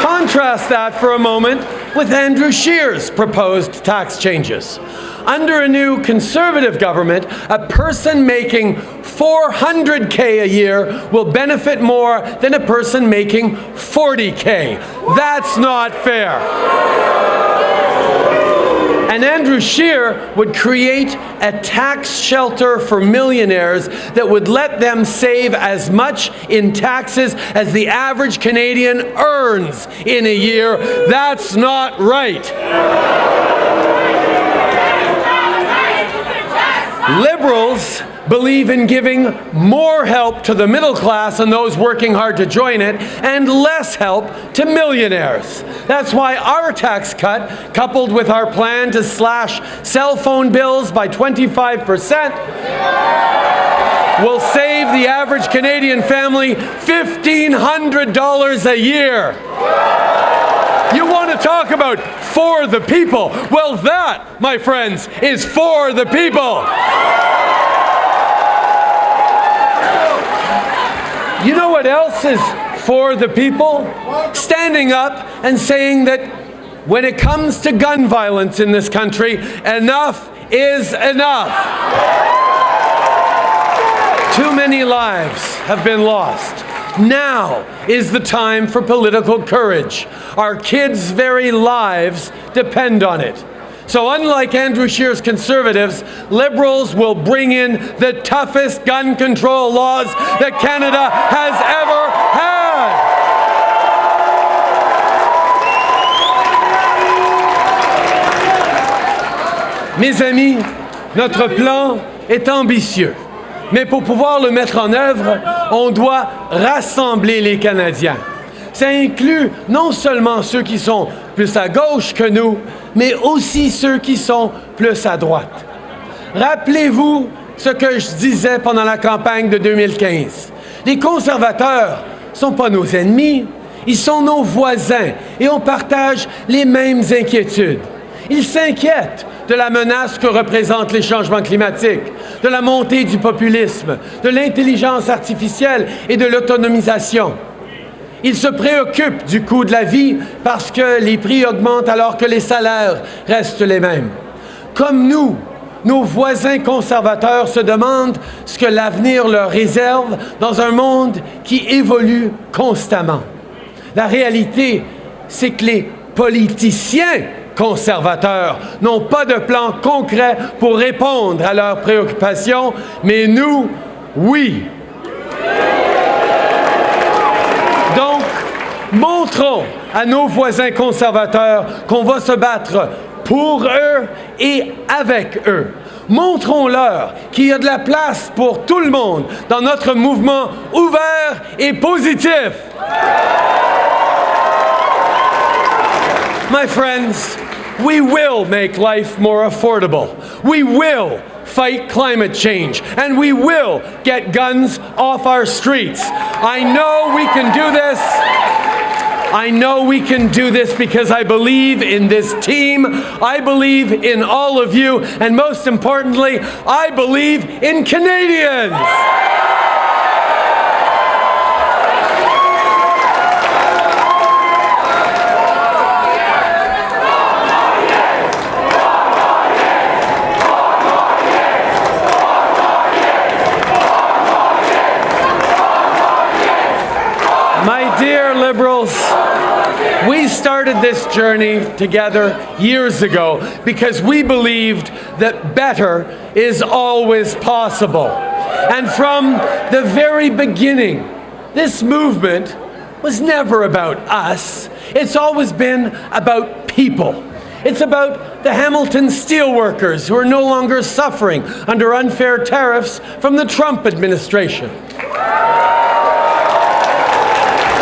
Contrast that for a moment with Andrew Scheer's proposed tax changes. Under a new Conservative government, a person making $400K a year will benefit more than a person making $40K. That's not fair. And Andrew Scheer would create a tax shelter for millionaires that would let them save as much in taxes as the average Canadian earns in a year. That's not right. Liberals believe in giving more help to the middle class and those working hard to join it, and less help to millionaires. That's why our tax cut, coupled with our plan to slash cell phone bills by 25%, will save the average Canadian family $1,500 a year. You want to talk about for the people? Well, that, my friends, is for the people. You know what else is for the people? Standing up and saying that when it comes to gun violence in this country, enough is enough. Too many lives have been lost. Now is the time for political courage. Our kids' very lives depend on it. So unlike Andrew Scheer's Conservatives, Liberals will bring in the toughest gun control laws that Canada has ever had. Mes amis, notre plan est ambitieux. Mais pour pouvoir le mettre en œuvre, on doit rassembler les Canadiens. Ça inclut non seulement ceux qui sont plus à gauche que nous, mais aussi ceux qui sont plus à droite. Rappelez-vous ce que je disais pendant la campagne de 2015. Les conservateurs ne sont pas nos ennemis, ils sont nos voisins et on partage les mêmes inquiétudes. Ils s'inquiètent de la menace que représentent les changements climatiques, de la montée du populisme, de l'intelligence artificielle et de l'autonomisation. Ils se préoccupent du coût de la vie parce que les prix augmentent alors que les salaires restent les mêmes. Comme nous, nos voisins conservateurs se demandent ce que l'avenir leur réserve dans un monde qui évolue constamment. La réalité, c'est que les politiciens conservateurs n'ont pas de plan concret pour répondre à leurs préoccupations, mais nous, oui. Donc, montrons à nos voisins conservateurs qu'on va se battre pour eux et avec eux. Montrons-leur qu'il y a de la place pour tout le monde dans notre mouvement ouvert et positif. My friends, we will make life more affordable. We will fight climate change, and we will get guns off our streets. I know we can do this. I know we can do this because I believe in this team. I believe in all of you, and most importantly, I believe in Canadians. Dear Liberals, we started this journey together years ago because we believed that better is always possible. And from the very beginning, this movement was never about us. It's always been about people. It's about the Hamilton steelworkers who are no longer suffering under unfair tariffs from the Trump administration.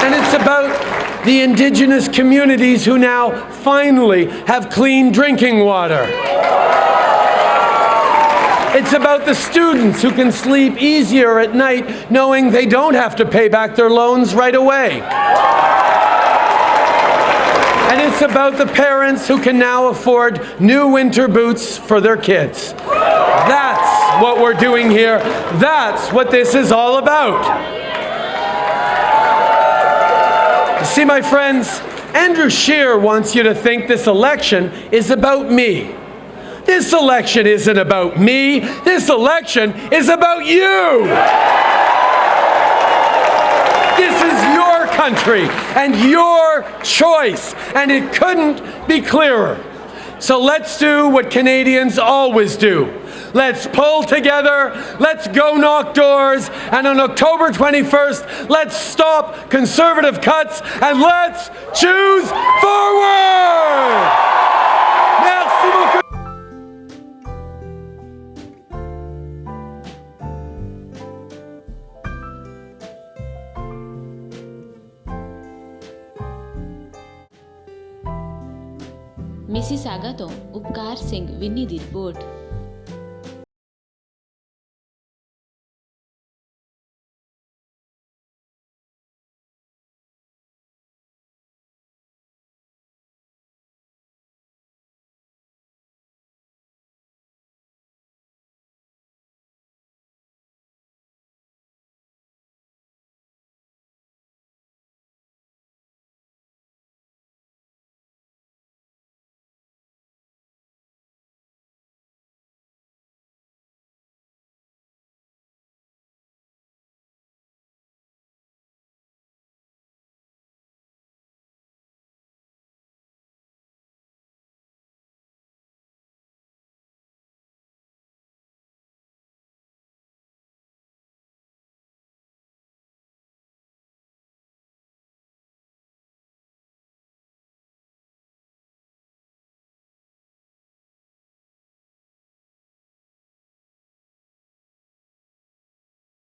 And it's about the Indigenous communities who now finally have clean drinking water. It's about the students who can sleep easier at night knowing they don't have to pay back their loans right away. And it's about the parents who can now afford new winter boots for their kids. That's what we're doing here. That's what this is all about. See, my friends, Andrew Scheer wants you to think this election is about me. This election isn't about me. This election is about you. This is your country and your choice, and it couldn't be clearer. So let's do what Canadians always do. Let's pull together, let's go knock doors, and on October 21st, let's stop conservative cuts and let's choose forward! Merci beaucoup! Mississauga ਤੋਂ ਉਪਕਾਰ ਸਿੰਘ ਵਿੰਨੀ ਦੀ report.